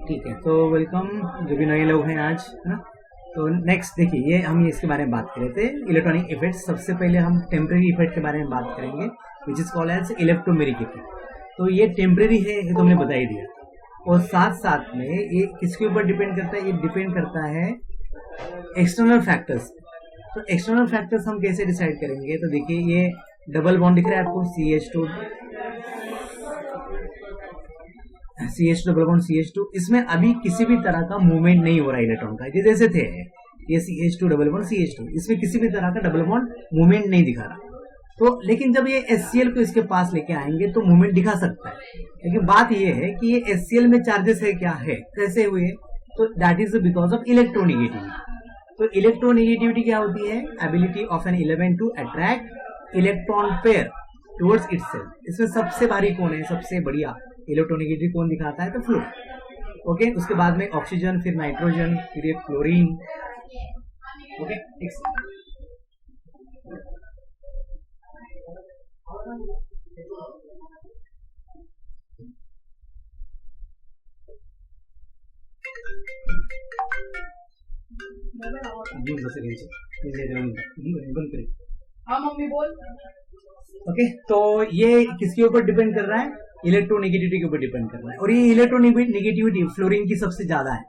ठीक है, तो वेलकम जो भी नए लोग हैं आज, है ना। तो नेक्स्ट देखिए, ये हम इसके बारे में बात कर रहे थे, इलेक्ट्रॉनिक इफेक्ट्स। सबसे पहले हम टेम्परेरी इफेक्ट के बारे में बात करेंगे, which is called as electromeric effect. तो ये टेम्परेरी है, ये तो हमने बता ही दिया। और साथ साथ में ये किसके ऊपर डिपेंड करता है? ये डिपेंड करता है एक्सटर्नल फैक्टर्स। तो एक्सटर्नल फैक्टर्स हम कैसे डिसाइड करेंगे? तो देखिए, ये डबल बॉन्ड दिख रहा है आपको, CH2 डबल बॉन्ड CH2। इसमें अभी किसी भी तरह का मूवमेंट नहीं हो रहा है इलेक्ट्रॉन का, ये जैसे थे ये CH2 डबल बॉन्ड CH2, इसमें किसी भी तरह का डबल बॉन्ड मूवमेंट नहीं दिखा रहा। तो लेकिन जब ये HCl को इसके पास लेके आएंगे तो मूवमेंट दिखा सकता है। लेकिन बात ये है कि ये HCl में चार्जेस है क्या है, कैसे हुए? तो that is because of electronegativity. तो इलेक्ट्रोनेगेटिविटी क्या होती है? Ability of an element to attract electron pair towards itself. इसमें सबसे भारी कौन है? सबसे बढ़िया इलेक्ट्रोनेगेटिव कौन दिखाता है? तो फ्लोरीन। ओके, उसके बाद में ऑक्सीजन, फिर नाइट्रोजन, फिर ये क्लोरीन। ओके, हाँ मम्मी बोल। ओके, तो ये किसके ऊपर डिपेंड कर रहा है? इलेक्ट्रोनेगेटिविटी के ऊपर डिपेंड कर रहा है। और ये इलेक्ट्रोनेगेटिविटी फ्लोरीन की सबसे ज्यादा है,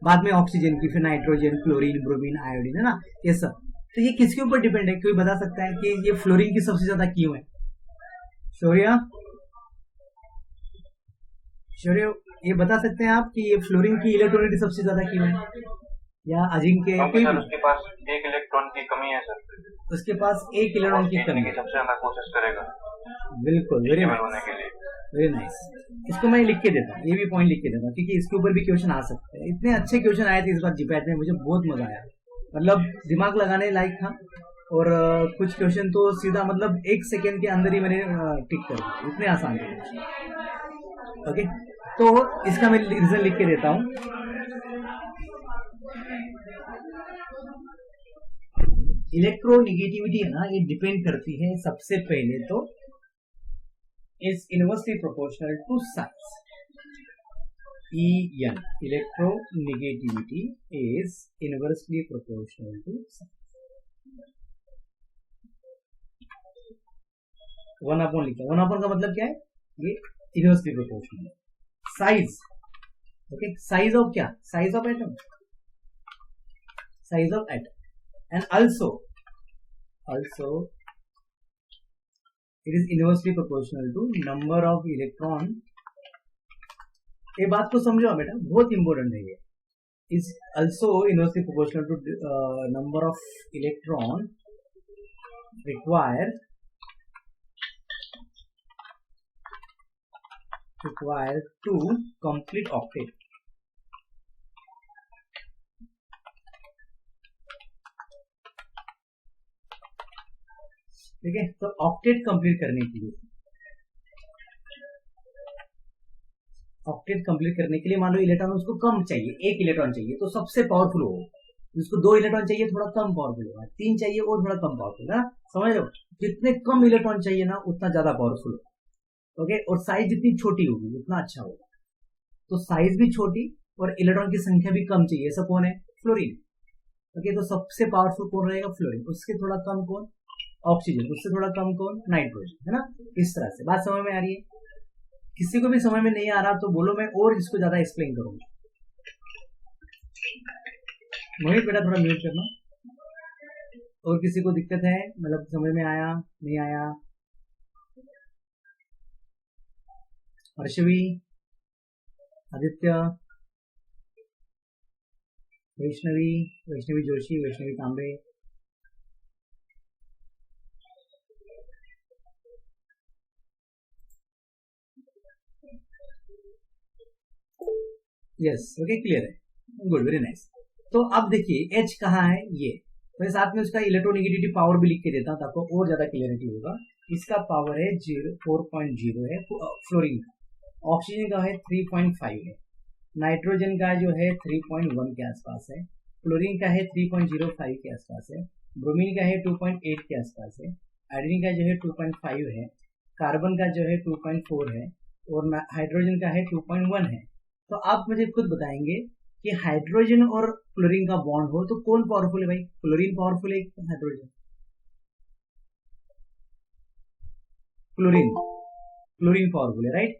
बाद में ऑक्सीजन की, फिर नाइट्रोजन, क्लोरीन, ब्रोमीन, आयोडीन, है ना, ये सब। तो ये किसके ऊपर डिपेंड है? कोई बता सकता है कि ये फ्लोरीन की सबसे ज्यादा क्यों है? शौर्य, ये बता सकते हैं आप कि ये फ्लोरीन की इलेक्ट्रोनेगेटिविटी सबसे ज्यादा क्यों है? या अजिंक्य? सर उसके पास एक इलेक्ट्रॉन की कमी है सर, उसके पास एक इलेक्ट्रॉन की कमी है, सबसे ज्यादा कोशिश करेगा। बिल्कुल, वेरी नाइस। इसको मैं लिख के देता हूँ, ये भी पॉइंट लिख के देता हूँ, क्योंकि इसके ऊपर भी क्वेश्चन आ सकते हैं। इतने अच्छे क्वेश्चन आए थे इस बार जीपैट में, मुझे बहुत मजा आया, मतलब दिमाग लगाने लायक था। और कुछ क्वेश्चन तो सीधा मतलब 1 सेकेंड के अंदर ही मैंने टिक कर दिया, इतने आसान थे। ओके, तो इसका मैं रीजन लिख के देता हूँ। इलेक्ट्रोनेगेटिविटी है ना, ये डिपेंड करती है सबसे पहले तो is inversely proportional to size. EN, electronegativity is inversely proportional to size. 1/, लिखा 1/, का मतलब क्या है? ये inversely proportional size. Okay, size of क्या? Size of atom, size of atom. And also it is inversely proportional to number of electron। ये बात को समझो बेटा, बहुत इंपॉर्टेंट है ये। is also inversely proportional to number of electron required to complete octet। ठीक है, तो ऑक्टेट कंप्लीट करने के लिए, मान लो इलेक्ट्रॉन उसको कम चाहिए, 1 इलेक्ट्रॉन चाहिए तो सबसे पावरफुल होगा। जिसको 2 इलेक्ट्रॉन चाहिए थोड़ा कम पावरफुल होगा, 3 चाहिए और थोड़ा कम पावरफुल है, समझ लो। जितने कम इलेक्ट्रॉन चाहिए ना उतना ज्यादा पावरफुल होगा। ओके, और साइज जितनी छोटी होगी उतना अच्छा होगा। तो साइज भी छोटी और इलेक्ट्रॉन की संख्या भी कम चाहिए। ऐसा कौन है? फ्लोरीन। ओके, तो सबसे पावरफुल कौन रहेगा? फ्लोरीन। उसके थोड़ा कम कौन? ऑक्सीजन। उससे थोड़ा कम कौन? नाइट्रोजन, है ना। इस तरह से बात समझ में आ रही है? किसी को भी समझ में नहीं आ रहा तो बोलो, मैं और इसको ज्यादा एक्सप्लेन करूंगा। मोहित बेटा थोड़ा म्यूट करना। और किसी को दिक्कत है, मतलब समझ में आया नहीं आया? हर्षवी, Aditya, Vaishnavi Joshi, Vaishnavi Kambe. Yes, okay, clear है, गुड, वेरी नाइस। तो अब देखिए H कहाँ है? ये मैं साथ में उसका इलेक्ट्रोनेगेटिविटी पावर भी लिख के देता हूँ ताकि और ज्यादा क्लियरिटी होगा। इसका पावर है 4.0 है फ्लोरीन का, ऑक्सीजन का है 3.5 है, नाइट्रोजन का जो है 3.1 के आसपास है, क्लोरीन का है 3.05 के आसपास है, ब्रोमीन का है 2.8 के आसपास है, आयोडीन का जो है 2.5 है, कार्बन का जो है 2.4 है और हाइड्रोजन का है 2.1 है। तो आप मुझे खुद बताएंगे कि हाइड्रोजन और क्लोरीन का बॉन्ड हो तो कौन पावरफुल है भाई? क्लोरीन पावरफुल है कि हाइड्रोजन? क्लोरीन पावरफुल है, राइट?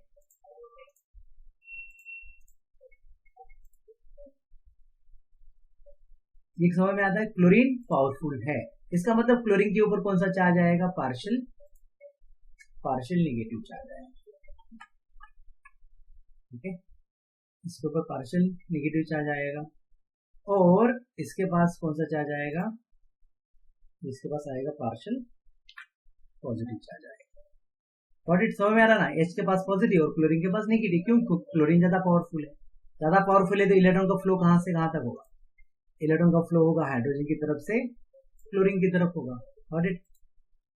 ये समझ में आता है, क्लोरीन पावरफुल है। इसका मतलब क्लोरीन के ऊपर कौन सा चार्ज आएगा? पार्शियल नेगेटिव चार्ज आएगा। ठीक है, इसके ऊपर पार्शियल नेगेटिव चार्ज आएगा और इसके पास कौन सा चार्ज आएगा? इसके पास आएगा पार्शियल पॉजिटिव चार्ज आएगा। व्हाट इट समझ में आ रहा ना? H के पास पॉजिटिव और क्लोरीन के पास नेगेटिव। क्यों? क्लोरीन ज्यादा पावरफुल है। ज्यादा पावरफुल है तो इलेक्ट्रॉन का फ्लो कहां से कहां तक होगा? इलेक्ट्रॉन का फ्लो होगा हाइड्रोजन की तरफ से क्लोरीन की तरफ होगा। व्हाट इट,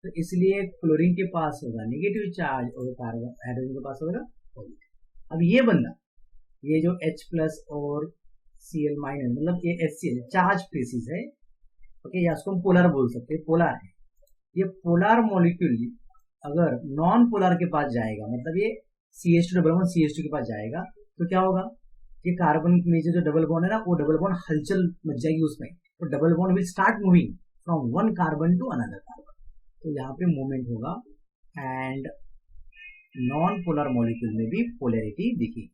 तो इसलिए क्लोरीन के पास होगा नेगेटिव चार्ज और हाइड्रोजन के पास होगा पॉजिटिव। अब ये बंदा, ये जो H प्लस और Cl माइनस, मतलब ये HCl चार्ज स्पीसीज है, ओके, या उसको हम पोलर बोल सकते हैं, पोलर है। ये पोलर मॉलिक्यूल अगर नॉन पोलर के पास जाएगा, मतलब ये CH2 के पास जाएगा, तो क्या होगा? ये कार्बन के नीचे जो डबल बॉन्ड है ना, वो डबल बॉन्ड हलचल मच जाएगी उसमें, तो double bond will start moving from one carbon to another carbon. तो यहाँ पे मूवमेंट होगा एंड नॉन पोलर मॉलिक्यूल में भी पोलैरिटी दिखेगी।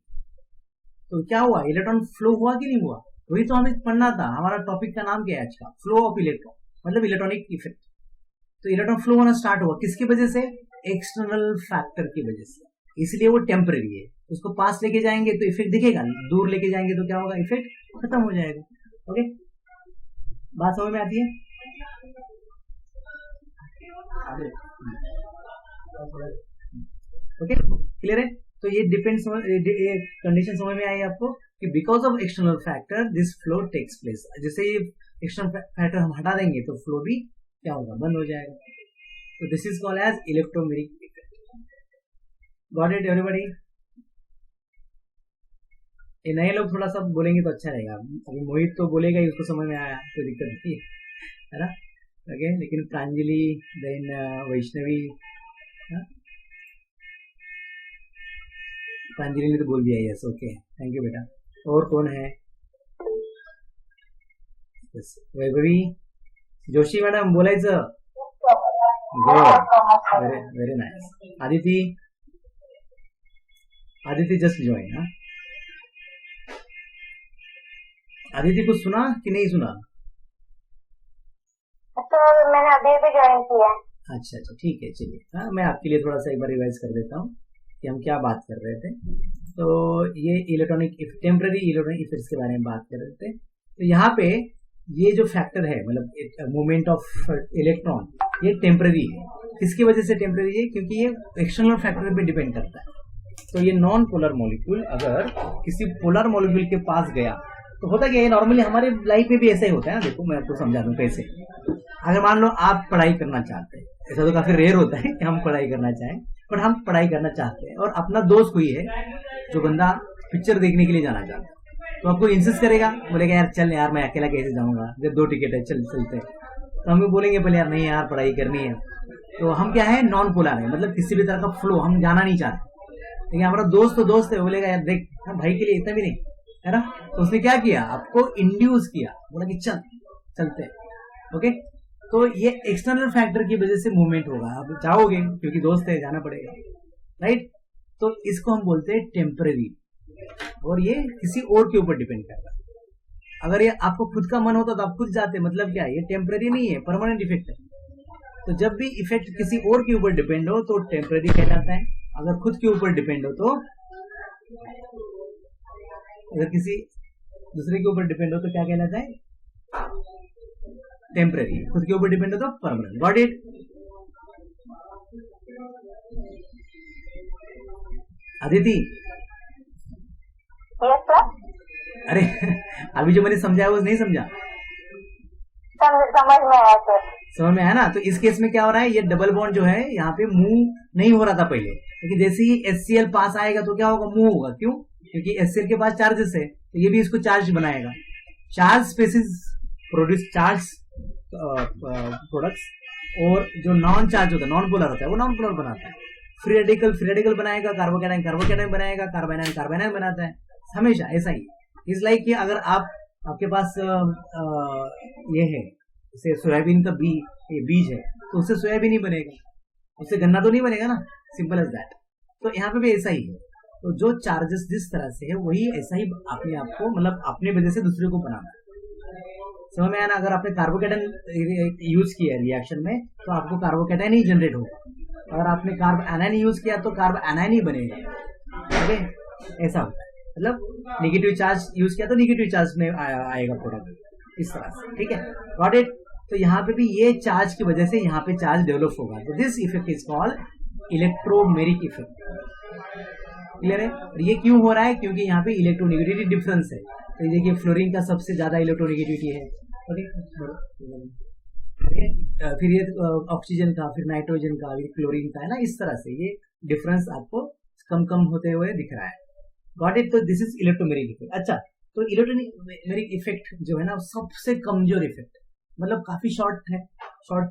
तो क्या हुआ? इलेक्ट्रॉन फ्लो हुआ कि नहीं हुआ? वही तो हमें पढ़ना था। हमारा टॉपिक का नाम क्या है आज का? फ्लो ऑफ इलेक्ट्रॉन, मतलब इलेक्ट्रॉनिक इफेक्ट। तो इलेक्ट्रॉन फ्लो होना स्टार्ट हुआ किसकी वजह से? एक्सटर्नल फैक्टर की वजह से। इसलिए वो टेम्परेरी है। उसको पास लेके जाएंगे तो इफेक्ट दिखेगा, दूर लेके जाएंगे तो क्या होगा? इफेक्ट खत्म हो जाएगा। ओके, बात समझ में आती है? ओके, क्लियर है? तो ये डिपेंड्स, कंडीशन समझ में आई आपको कि because of external factor this flow takes place. जैसे ये एक्सटर्नल फैक्टर हम हटा देंगे तो फ्लो भी क्या होगा? बंद हो जाएगा। तो this is called as electromeric effect. Got it everybody? ये नए लोग थोड़ा सा बोलेंगे तो अच्छा रहेगा। अभी मोहित तो बोलेगा ही, उसको समझ में आया, कोई दिक्कत नहीं है ना? ओके, लेकिन प्रांजलि, देन वैष्णवी, प्रांजलि ने तो बोल दिया यस। ओके, थैंक यू बेटा। और कौन है? वैभवी, जोशी मॅडम बोलायचं। Good, very nice. Aditi just join. हाँ, आदिति कुछ सुना कि नहीं सुना? तो मैंने अभी भी ज्वाइन किया। अच्छा, ठीक है, चलिए। हाँ, मैं आपके लिए थोड़ा सा एक बार रिवाइज कर देता हूँ कि हम क्या बात कर रहे थे। तो ये टेम्पररी इलेक्ट्रॉनिक इफेक्ट्स के बारे में बात कर रहे थे। तो यहाँ पे ये जो फैक्टर है, मतलब मूवमेंट ऑफ इलेक्ट्रॉन, ये टेम्पररी है। किसकी वजह से टेम्पररी है? क्योंकि ये एक्सटर्नल फैक्टर पे डिपेंड करता है। तो ये नॉन पोलर मॉलिक्यूल अगर किसी पोलर मॉलिक्यूल के पास गया तो होता क्या है? नॉर्मली हमारे लाइफ में भी ऐसा ही होता है। देखो मैं आपको समझा दूं कैसे। अगर मान लो आप पढ़ाई करना चाहते हैं, ऐसा तो काफी रेयर होता है कि हम पढ़ाई करना चाहें, बट हम पढ़ाई करना चाहते हैं और अपना दोस्त कोई है जो बंदा पिक्चर देखने के लिए जाना चाहता है, तो आपको इंसिस्ट करेगा, बोलेगा यार चल यार, मैं अकेला कैसे जाऊंगा, जब 2 टिकट है, चल चलते हैं। तो हम बोलेंगे पहले यार नहीं यार, पढ़ाई करनी है। तो हम क्या है? नॉन पोलर है, मतलब किसी भी तरह का फ्लो हम जाना नहीं चाहते। लेकिन हमारा दोस्त तो दोस्त है, बोलेगा यार देख, भाई के लिए इतना भी नहीं है ना। तो उसने क्या किया? आपको इंड्यूस किया, बोला कि चल चलते हैं। ओके, तो ये एक्सटर्नल फैक्टर की वजह से मूवमेंट होगा। आप चाहोगे क्योंकि दोस्त है, जाना पड़ेगा, राइट? तो इसको हम बोलते हैं टेम्पररी, और ये किसी और के ऊपर डिपेंड करता है। अगर ये आपको खुद का मन होता तो आप खुद जाते, मतलब क्या? ये टेम्पररी नहीं है, परमानेंट इफेक्ट है। तो जब भी इफेक्ट किसी और के ऊपर डिपेंड हो तो टेम्पररी कहलाता है। अगर खुद के ऊपर डिपेंड हो तो, अगर किसी दूसरे के ऊपर डिपेंड हो तो क्या कहलाता है? टेम्पररी। खुद के ऊपर डिपेंड हो तो परमानेंट। Got it? अदिति, अरे अभी जो मैंने समझाया वो नहीं समझा? समझ में आया सर। समझ में आया ना? तो इस केस में क्या हो रहा है? ये डबल बॉन्ड जो है यहाँ पे मूव नहीं हो रहा था पहले, लेकिन जैसे ही HCl पास आएगा तो क्या होगा? मूव होगा। क्यों? क्योंकि HCl के पास चार्जेस है, तो ये भी इसको चार्ज बनाएगा। Charge species produce charge products, और जो नॉन चार्ज होता है, नॉन पोलर होता है, वो नॉन पोलर बनाता है। फ्री रेडिकल बनाएगा, कार्बोकैटायन बनाएगा, कार्बोनाइन बनाता है। हमेशा ऐसा ही इज लाइक कि अगर आपके पास ये है जैसे सोयाबीन का बीज है तो उससे सोयाबीन ही बनेगा, उससे गन्ना तो नहीं बनेगा ना, सिंपल एज दैट। तो यहाँ पे भी ऐसा ही है। तो जो चार्जेस जिस तरह से है वही ऐसा ही अपने आप को मतलब अपने वजह से दूसरे को बनाना है। समझ में आया ना? अगर आपने कार्बोकेटाइन यूज किया रिएक्शन में तो आपको कार्बोकेटाइन ही जनरेट होगा, अगर आपने कार्ब एनाइन यूज किया तो कार्ब एनाइन ही बनेगा। ओके, ऐसा होता है। मतलब नेगेटिव चार्ज यूज किया तो नेगेटिव चार्ज में आएगा प्रोडक्ट, इस तरह से। ठीक है, गॉट इट। तो यहाँ पे भी ये चार्ज की वजह से यहाँ पे चार्ज डेवलप होगा। तो this effect is called electromeric effect. Clear है? और ये क्यों हो रहा है? क्योंकि यहाँ पे इलेक्ट्रोनेगेटिविटी डिफरेंस है। तो देखिए फ्लोरीन का सबसे ज्यादा इलेक्ट्रोनेगेटिविटी है। फिर ये ऑक्सीजन का, फिर नाइट्रोजन का, फिर क्लोरीन का है ना, इस तरह से ये डिफरेंस आपको कम कम होते हुए दिख रहा है। Got it? तो दिस इज इलेक्ट्रोमेरिक इफेक्ट। अच्छा, तो इलेक्ट्रोमेरिक इफेक्ट जो है ना सबसे कमजोर इफेक्ट, मतलब काफी शॉर्ट है, शॉर्ट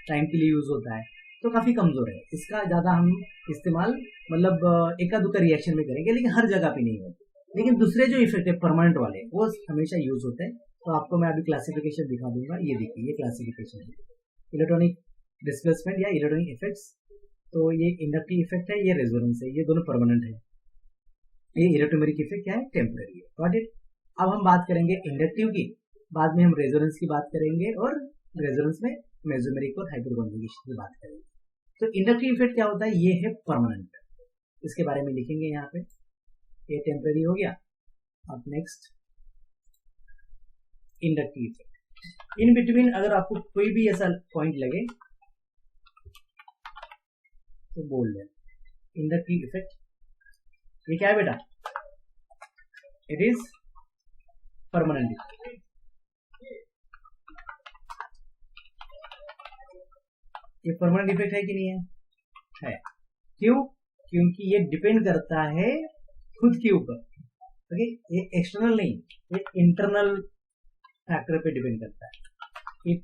टाइम के लिए यूज होता है, तो काफी कमजोर है। इसका ज्यादा हम इस्तेमाल मतलब एका दुका रिएक्शन में करेंगे, लेकिन हर जगह पे नहीं होते। लेकिन दूसरे जो इफेक्ट है परमानेंट वाले वो हमेशा यूज होते हैं। तो आपको मैं अभी क्लासिफिकेशन दिखा दूंगा। ये देखिए, ये क्लासिफिकेशन है इलेक्ट्रॉनिक डिस्प्लेसमेंट या इलेक्ट्रॉनिक इफेक्ट्स। तो ये इंडक्टिव इफेक्ट है, ये रेजोनेंस है, ये दोनों परमानेंट है। ये इलेक्ट्रोमेरिक इफेक्ट क्या है? टेम्पररी है। Got it? अब हम बात करेंगे इंडक्टिव की, बाद में हम रेजोनेंस की बात करेंगे और रेजोनेंस में मेसोमेरिक और हाइपरकॉन्जुगेशन की बात करेंगे। तो इंडक्टिव इफेक्ट क्या होता है? ये है परमानेंट, इसके बारे में लिखेंगे यहाँ पे। ये टेम्पररी हो गया। अब next inductive effect. In between अगर आपको कोई भी ऐसा पॉइंट लगे तो बोल दें इंडक्टिव इफेक्ट। ये क्या है बेटा? It is permanent effect. ये परमानेंट इफेक्ट है कि नहीं है? है। क्यों? क्योंकि ये डिपेंड करता है खुद के ऊपर। ओके, ये एक्सटर्नल नहीं, ये इंटरनल फैक्टर पे डिपेंड करता है। It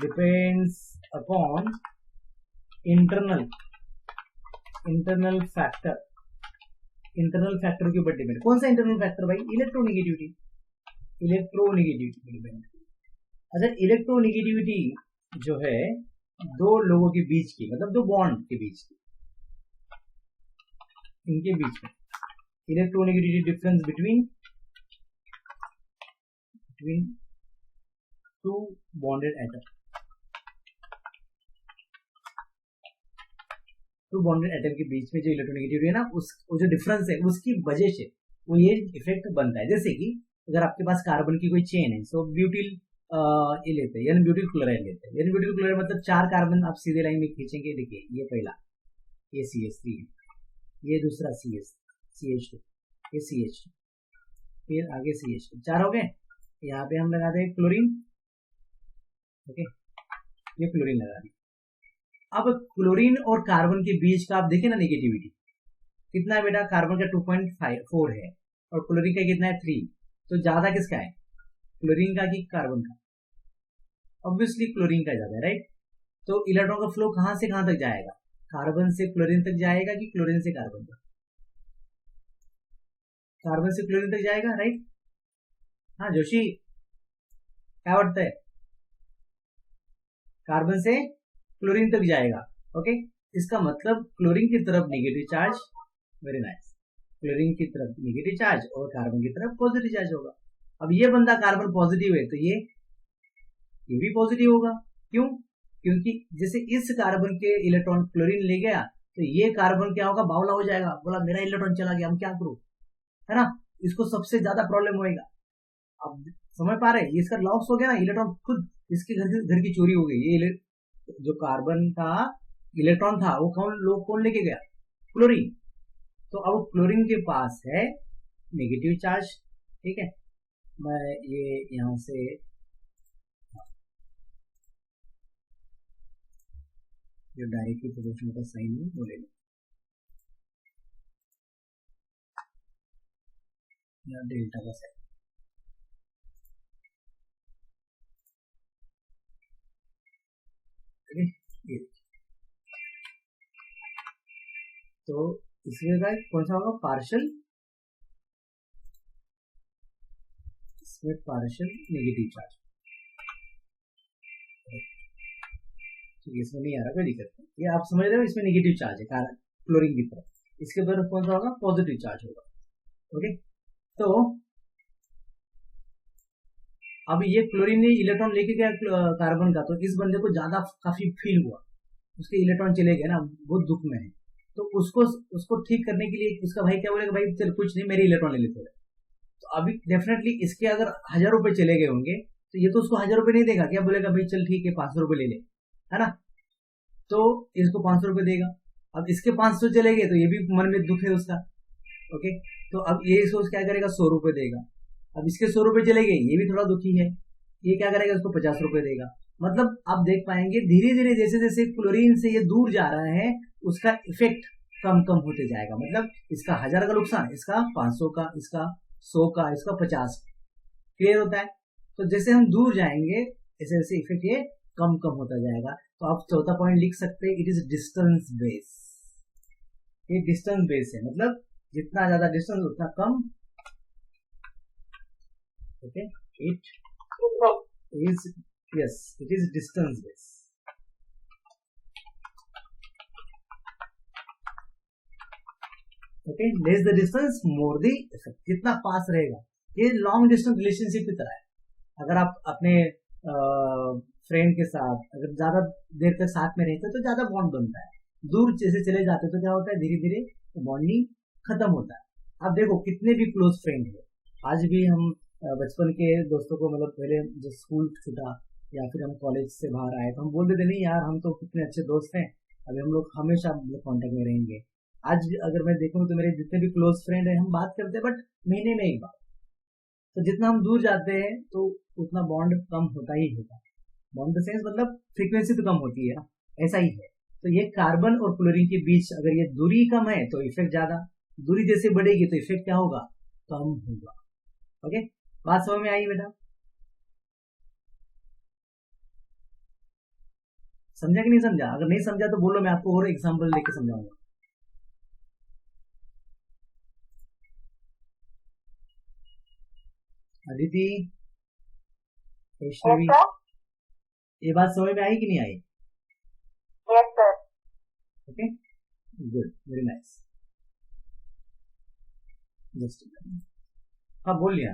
depends upon internal factor. Internal factor के ऊपर डिपेंड। कौन सा इंटरनल फैक्टर भाई? इलेक्ट्रोनेगेटिविटी। इलेक्ट्रोनेगेटिविटी पे डिपेंड। अच्छा, इलेक्ट्रोनेगेटिविटी जो है दो लोगों के बीच की, मतलब दो बॉन्ड के बीच की, इनके बीच में electronegativity difference between two bonded atom. Two bonded atom के बीच में जो इलेक्ट्रोनेगेटिविटी है ना, वो जो डिफरेंस है उसकी वजह से वो ये इफेक्ट बनता है। जैसे कि अगर आपके पास कार्बन की कोई चेन है, सो ब्यूटिल ये लेते हैं, यानी ब्यूटिल क्लोराइड लेते हैं। यानी ब्यूटिल क्लोराइड मतलब 4 कार्बन आप सीधे लाइन में खींचेंगे। देखिए, ये पहला, ये CH3, ये दूसरा CH2, ये CH2, फिर आगे CH2, 4 हो गए। यहाँ पे हम लगा दें क्लोरीन। ओके, ये क्लोरीन लगा दी। अब क्लोरीन और कार्बन के बीच का आप देखिए ना नेगेटिविटी कितना है बेटा? कार्बन का 2.4 है और क्लोरीन का कितना है? 3। तो ज्यादा किसका है? क्लोरीन का कि कार्बन का? ऑब्वियसली क्लोरीन का ज्यादा है, राइट? तो इलेक्ट्रॉन का फ्लो कहां से कहां तक जाएगा? कार्बन से क्लोरीन तक जाएगा कि क्लोरीन से कार्बन तक? कार्बन से क्लोरीन तक जाएगा, राइट? हाँ जोशी, क्या वाटता है? कार्बन से क्लोरीन तक जाएगा। ओके, इसका मतलब क्लोरीन की तरफ negative charge, very nice, chlorine की तरफ नेगेटिव चार्ज और कार्बन की तरफ पॉजिटिव चार्ज होगा। अब ये बंदा कार्बन पॉजिटिव है तो ये भी पॉजिटिव होगा। क्यों? क्योंकि जैसे इस कार्बन के इलेक्ट्रॉन क्लोरीन ले गया तो ये कार्बन क्या होगा? बावला हो जाएगा, बोला मेरा इलेक्ट्रॉन चला गया, हम क्या करूं, है ना? इसको सबसे ज्यादा प्रॉब्लम होएगा। अब समझ पा रहे हैं? इसका लॉस हो गया ना, इलेक्ट्रॉन खुद इसके घर की चोरी हो गई। ये जो कार्बन का इलेक्ट्रॉन था वो कौन लेके गया? क्लोरीन। तो अब क्लोरीन के पास है नेगेटिव चार्ज। ठीक है, मैं ये यहां से जो डायरेक्टली प्रोपोर्शनल का साइन है वो ले लो, या डेल्टा का साइन। ये तो इसमें का कौन सा होगा? पार्शियल इसमें पार्शियल नेगेटिव चार्ज, ठीक है, इसमें नहीं आ रहा, कोई दिक्कत नहीं, ये आप समझ रहे हो, इसमें नेगेटिव चार्ज है क्लोरीन की तरफ, इसके तरफ कौन सा होगा, पॉजिटिव चार्ज होगा। ओके, तो अब ये क्लोरीन ने इलेक्ट्रॉन लेके गया कार्बन का, तो इस बंदे को ज्यादा काफी फील हुआ, उसके इलेक्ट्रॉन चले गए ना, बहुत दुख में है, तो उसको ठीक करने के लिए उसका भाई क्या बोलेगा, भाई चल कुछ नहीं, मेरे इलेक्ट्रॉन ले ले थोड़े। तो अभी डेफिनेटली इसके अगर 1000 रुपए चले गए होंगे, तो ये तो उसको 1000 रुपए नहीं देगा, क्या बोलेगा, भाई चल ठीक है 500 रुपए ले ले, है ना, तो इसको 500 रुपए देगा। अब इसके 500 चले गए, तो ये भी मन में दुख है उसका। ओके, तो अब ये सोच क्या करेगा, 100 रुपए देगा। अब इसके 100 रुपए चले गए, ये भी थोड़ा दुखी है, ये क्या करेगा, उसको 50 रुपए देगा। मतलब आप देख पाएंगे धीरे धीरे जैसे जैसे क्लोरीन से ये दूर जा रहा है, उसका इफेक्ट कम कम होते जाएगा। मतलब इसका 1000 का नुकसान, इसका 500 का, इसका 100 का, इसका 50। क्लियर होता है। तो जैसे हम दूर जाएंगे ऐसे ऐसे इफेक्ट ये कम कम होता जाएगा। तो आप चौथा पॉइंट लिख सकते हैं, इट इज डिस्टेंस बेस। ये डिस्टेंस बेस है, मतलब जितना ज्यादा डिस्टेंस उतना कम। Okay, it is, yes, it is distance base. Okay, less the distance more the effect, जितना पास रहेगा। ये लॉन्ग डिस्टेंस रिलेशनशिप की तरह है। अगर आप अपने फ्रेंड के साथ अगर ज्यादा देर तक साथ में रहते तो ज्यादा बॉन्ड बनता है, दूर जैसे चले जाते तो क्या होता है, धीरे धीरे बॉन्डिंग खत्म होता है। अब देखो कितने भी क्लोज फ्रेंड है, आज भी हम बचपन के दोस्तों को, मतलब पहले जब स्कूल छूटा या फिर हम कॉलेज से बाहर आए, तो हम बोलते थे नहीं यार हम तो कितने अच्छे दोस्त हैं, अभी हम लोग हमेशा कॉन्टेक्ट में रहेंगे। आज अगर मैं देखूं तो मेरे जितने भी क्लोज फ्रेंड है हम बात करते हैं, बट महीने में एक बार। तो जितना हम दूर जाते हैं तो उतना बॉन्ड कम होता ही होता है। बॉन्ड द सेंस मतलब फ्रीक्वेंसी तो कम होती है ना, ऐसा ही है। तो ये कार्बन और क्लोरीन के बीच अगर ये दूरी कम है तो इफेक्ट ज्यादा, दूरी जैसे बढ़ेगी तो इफेक्ट क्या होगा, कम होगा। ओके, बात समझ में आई बेटा? समझा कि नहीं समझा? अगर नहीं समझा तो बोलो, मैं आपको और एग्जांपल लेके समझाऊंगा। अदिति, वैष्णवी, ये बात समझ में आई कि नहीं आई? Yes sir. Okay, good, very nice. Just, हाँ बोल लिया,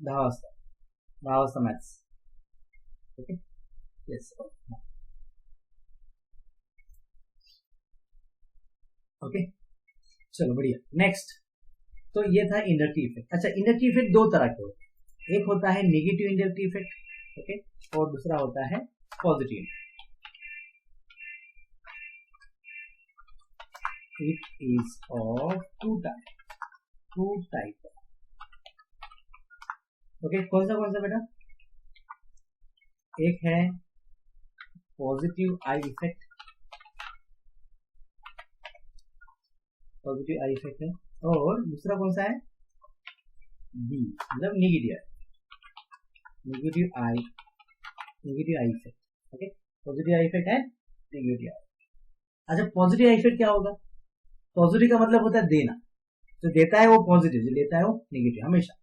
10 वाजता मैथ्स। ओके, यस, ओके, चलो बढ़िया। नेक्स्ट, तो ये था इंडक्टिव इफेक्ट। अच्छा, इंडक्टिव इफेक्ट दो तरह के होते हैं, एक होता है नेगेटिव इंडक्टिव इफेक्ट, ओके, और दूसरा होता है positive. It is of two type. Okay, कौन सा बेटा? एक है positive I effect, positive I effect है, और दूसरा कौन सा है, बी मतलब negative I effect. Okay, positive I effect है, नेगेटिव आई। अच्छा, पॉजिटिव आई इफेक्ट क्या होगा? पॉजिटिव का मतलब होता है देना, जो देता है वो पॉजिटिव, जो लेता है वो नेगेटिव हमेशा।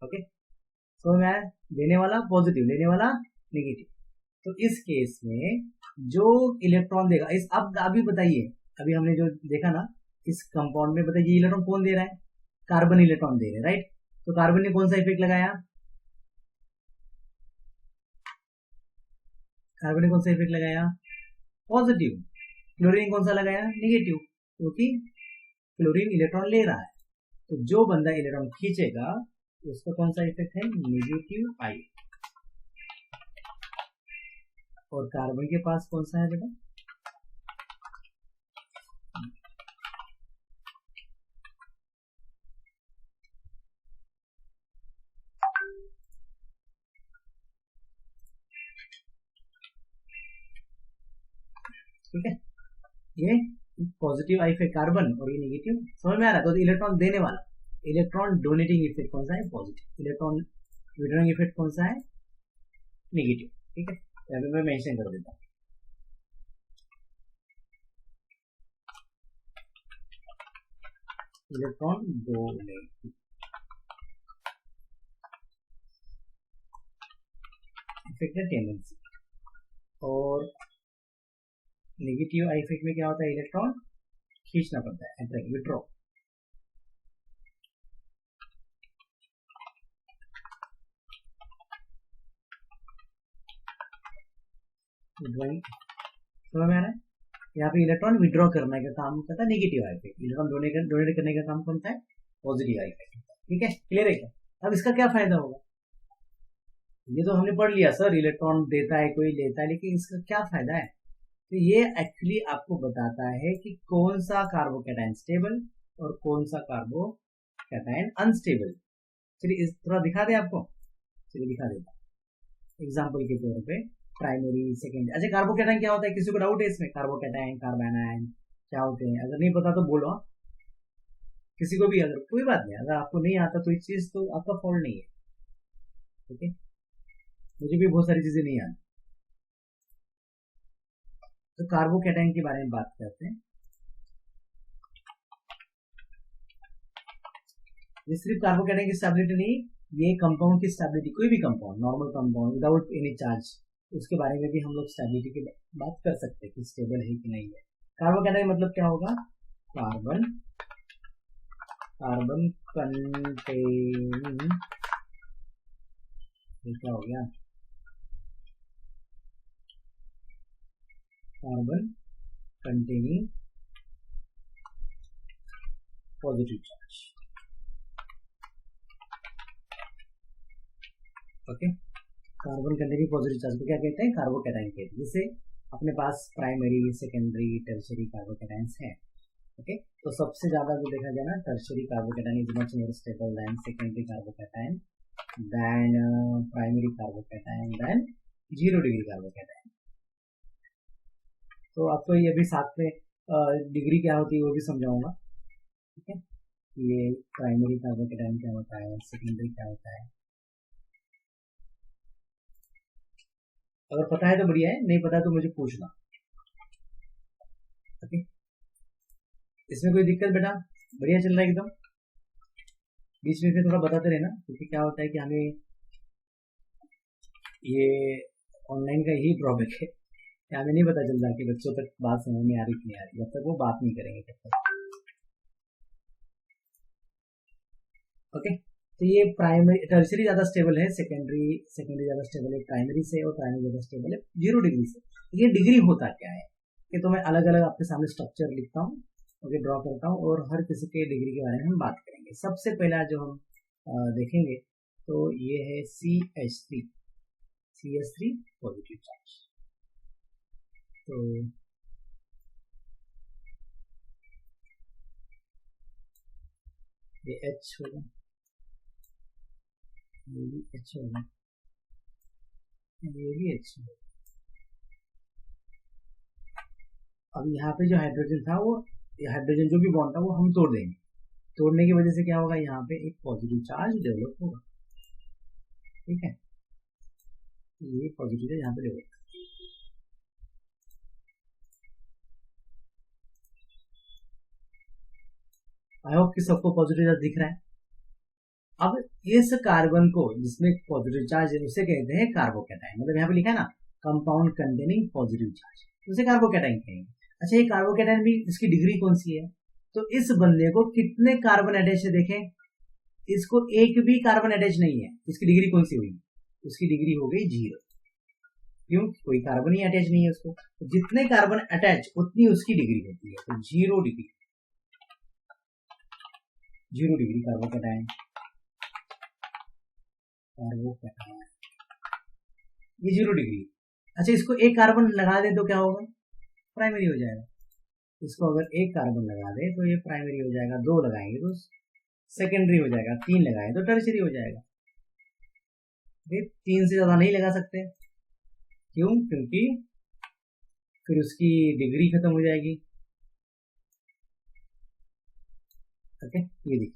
ओके, तो मैं देने वाला पॉजिटिव, लेने वाला नेगेटिव। तो इस केस में जो इलेक्ट्रॉन देगा, इस अब अभी बताइए, अभी हमने जो देखा ना इस कंपाउंड में, बताइए इलेक्ट्रॉन कौन दे रहा है, कार्बन इलेक्ट्रॉन दे रहे हैं, राइट। तो कार्बन ने कौन सा इफेक्ट लगाया, कार्बन ने कौन सा इफेक्ट लगाया, पॉजिटिव। क्लोरीन कौन सा लगाया, नेगेटिव, क्योंकि क्लोरीन इलेक्ट्रॉन ले रहा है। तो जो बंदा इलेक्ट्रॉन खींचेगा उसका कौन सा इफेक्ट है, नेगेटिव आई। और कार्बन के पास कौन सा है बेटा, ठीक है, ये पॉजिटिव आई इफेक्ट कार्बन और ये नेगेटिव। समझ में आ रहा है? तो इलेक्ट्रॉन देने वाला, इलेक्ट्रॉन डोनेटिंग इफेक्ट कौन सा है, पॉजिटिव। इलेक्ट्रॉन रिटर्निंग इफेक्ट कौन सा है, नेगेटिव। ठीक है, अभी मैं मेंशन कर देता हूं। इलेक्ट्रॉन डोनेटिंग, इफेक्ट है टेंडेंसी, और नेगेटिव आई इफेक्ट में क्या होता है, इलेक्ट्रॉन खींचना पड़ता है, अट्रैक्ट, विड्रॉ। विड्रॉइंग समझ में आ रहा है? यहाँ पे इलेक्ट्रॉन विड्रॉ करने का काम करता है negative I effect, electron donate करने का काम कौन सा है, पॉजिटिव आई इफेक्ट। ठीक है, क्लियर है क्या? अब इसका क्या फायदा होगा, ये तो हमने पढ़ लिया सर, इलेक्ट्रॉन देता है कोई लेता है, लेकिन इसका क्या फायदा है? तो ये एक्चुअली आपको बताता है कि कौन सा कार्बोकैटायन स्टेबल और कौन सा कार्बोकैटायन अनस्टेबल। चलिए इस थोड़ा दिखा दे आपको, चलिए दिखा देता एग्जाम्पल के तौर पे, प्राइमरी सेकेंडरी। अच्छा, कार्बोकैटायन क्या होता है, किसी को डाउट है इसमें, कार्बोकैटायन कार्बोनायन क्या होते हैं? अगर नहीं पता तो बोलो, किसी को भी, अगर कोई बात नहीं, अगर आपको नहीं आता तो इस चीज तो आपका फॉल्ट नहीं है। ठीक है, मुझे भी बहुत सारी चीजें नहीं आती। तो कार्बोकैटायन के बारे में बात करते हैं। ये सिर्फ कार्बोकैटायन की स्टेबिलिटी नहीं, ये कंपाउंड की स्टेबिलिटी, कोई भी compound, normal compound without any charge, उसके बारे में भी हम लोग स्टेबिलिटी की बात कर सकते हैं कि स्टेबल है कि नहीं है। कार्बोकैटायन मतलब क्या होगा, कार्बन कंटेनिंग, क्या हो गया, carbon containing positive charge. Okay, carbon containing positive charge को क्या कहते हैं, कार्बोकैटायन कहते हैं। जैसे अपने पास प्राइमरी सेकेंडरी टर्शियरी कार्बोकैटायंस है। ओके, तो सबसे ज्यादा जो देखा जाए ना, tertiary carbocation is much more stable than secondary carbocation, than primary carbocation, than 0 degree carbocation. तो आपको ये भी साथ में डिग्री क्या होती है वो भी समझाऊंगा। ठीक है, ये प्राइमरी कार्बोकैटायन क्या होता है, सेकेंडरी क्या होता है, अगर पता है तो बढ़िया है, नहीं पता तो मुझे पूछना। ओके, इसमें कोई दिक्कत बेटा, बढ़िया चल रहा है एकदम, बीच में से थोड़ा बताते रहना, क्योंकि क्या होता है कि हमें ये ऑनलाइन का यही प्रॉब्लम है कि हमें नहीं पता चलता कि बच्चों तक बात समझ में आ रही कि नहीं आ रही, जब तक वो बात नहीं करेंगे तब तक। ओके, तो ये प्राइमरी टर्शियरी ज्यादा स्टेबल है, सेकेंडरी ज्यादा स्टेबल है प्राइमरी से, और प्राइमरी ज्यादा स्टेबल है 0 डिग्री से। ये डिग्री होता क्या है, कि तो मैं अलग अलग आपके सामने स्ट्रक्चर लिखता हूँ, ओके, ड्रॉ करता हूँ, और हर किसी के डिग्री के बारे में हम बात करेंगे। सबसे पहला जो हम देखेंगे तो ये है CH3 पॉजिटिव चार्ज। तो ये H होगा, ये भी H होगा, ये भी H होगा। अब यहाँ पे जो हाइड्रोजन था, वो हाइड्रोजन जो भी बॉन्ड था वो हम तोड़ देंगे, तोड़ने की वजह से क्या होगा, यहाँ पे एक पॉजिटिव चार्ज डेवलप होगा। ठीक है, ये पॉजिटिव है, यहाँ पे डेवलप। आई होप कि सबको पॉजिटिव चार्ज दिख रहा है। अब इस कार्बन को जिसमें पॉजिटिव चार्ज है उसे कहते हैं कार्बोकैटायन, मतलब यहाँ पे लिखा है ना, कंपाउंड कंटेनिंग पॉजिटिव चार्ज, उसे कार्बोकैटायन कहेंगे। अच्छा, ये कार्बोकैटायन भी, इसकी डिग्री कौन सी है, तो इस बंदे को कितने कार्बन अटैच है देखें, इसको एक भी कार्बन अटैच नहीं है, इसकी डिग्री कौन सी हुई, उसकी डिग्री हो गई 0। क्यों, कोई कार्बन ही अटैच नहीं है उसको, तो जितने कार्बन अटैच उतनी उसकी डिग्री होती है, तो 0 डिग्री, 0 डिग्री कार्बोकैटायन, ये 0 डिग्री। अच्छा, इसको एक कार्बन लगा दे तो क्या होगा, प्राइमरी हो जाएगा। इसको अगर एक कार्बन लगा दे तो ये प्राइमरी हो जाएगा, 2 लगाएंगे तो सेकेंडरी हो जाएगा, 3 लगाएंगे तो टर्शियरी हो जाएगा। 3 से ज्यादा नहीं लगा सकते, क्यों, क्योंकि फिर उसकी डिग्री खत्म हो जाएगी। ओके, ये देखिए,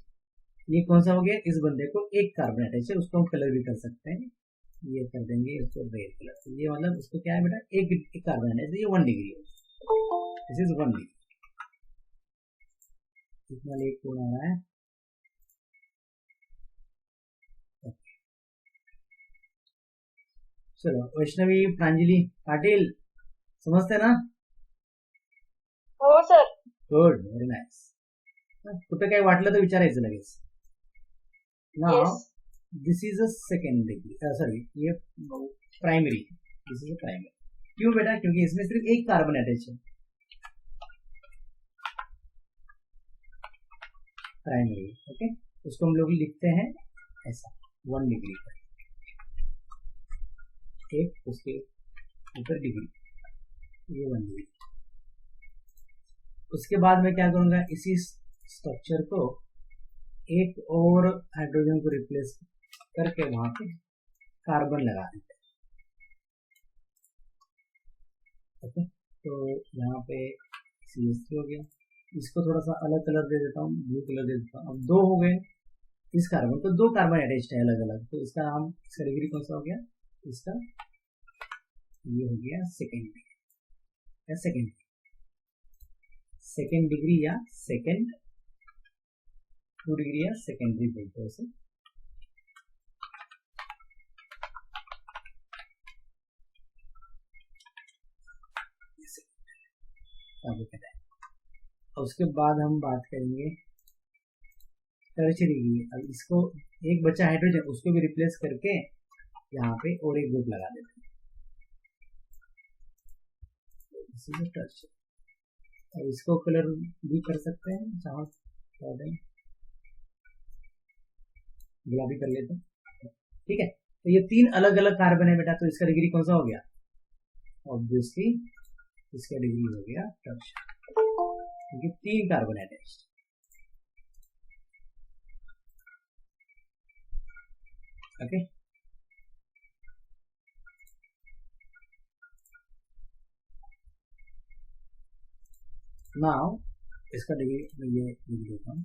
ये कौन सा हो गया, इस बंदे को एक कार्बन अटैच है, उसको हम कलर भी कर सकते हैं, ये कर देंगे इसको रेड कलर। तो ये मतलब उसको क्या है बेटा, एक कार्बन अटैच, ये 1 डिग्री है, दिस इज 1 डिग्री। कितना लेट कौन आ रहा है, चलो वैष्णवी प्रांजली पाटिल समजते ना? हो सर. Good, very nice. कुठे काही वाटलं तर विचारायचं लगेच. Now Yes. This is a second degree, sorry ये primary, this is a primary. क्यों बेटा? क्योंकि इसमें सिर्फ एक कार्बन अटैच है. Primary, okay. उसको हम लोग लिखते हैं ऐसा 1 डिग्री पर, एक उसके ऊपर डिग्री, ये 1 डिग्री. उसके बाद मैं क्या करूंगा, इसी स्ट्रक्चर को एक और हाइड्रोजन को रिप्लेस करके वहां पे कार्बन लगा देते हैं. ओके, तो यहाँ पे CH3 हो गया. इसको थोड़ा सा अलग कलर दे देता हूँ, ब्लू कलर दे देता हूँ. अब 2 हो गए इस कार्बन, तो 2 कार्बन अटैच्ड है अलग अलग. तो इसका नाम, इसका डिग्री कौन सा हो गया? इसका ये हो गया सेकेंड डिग्री, सेकेंड डिग्री या सेकेंड 2 डिग्री या सेकेंडरी बोलते हैं उसे. और उसके बाद हम बात करेंगे टर्शरी की. अब इसको एक बचा हाइड्रोजन, उसको भी रिप्लेस करके यहाँ पे और एक ग्रुप लगा देते हैं. टर्शरी. अब इसको कलर भी कर सकते हैं, चाहो गुलाबी कर लेते हैं. ठीक है, तो ये 3 अलग अलग कार्बन है बेटा. तो इसका डिग्री कौन सा हो गया? ऑब्वियसली इसका डिग्री हो गया टर्शरी, क्योंकि 3 कार्बन अटैच्ड. ओके, नाउ इसका डिग्री मैं ये लिख देता हूँ.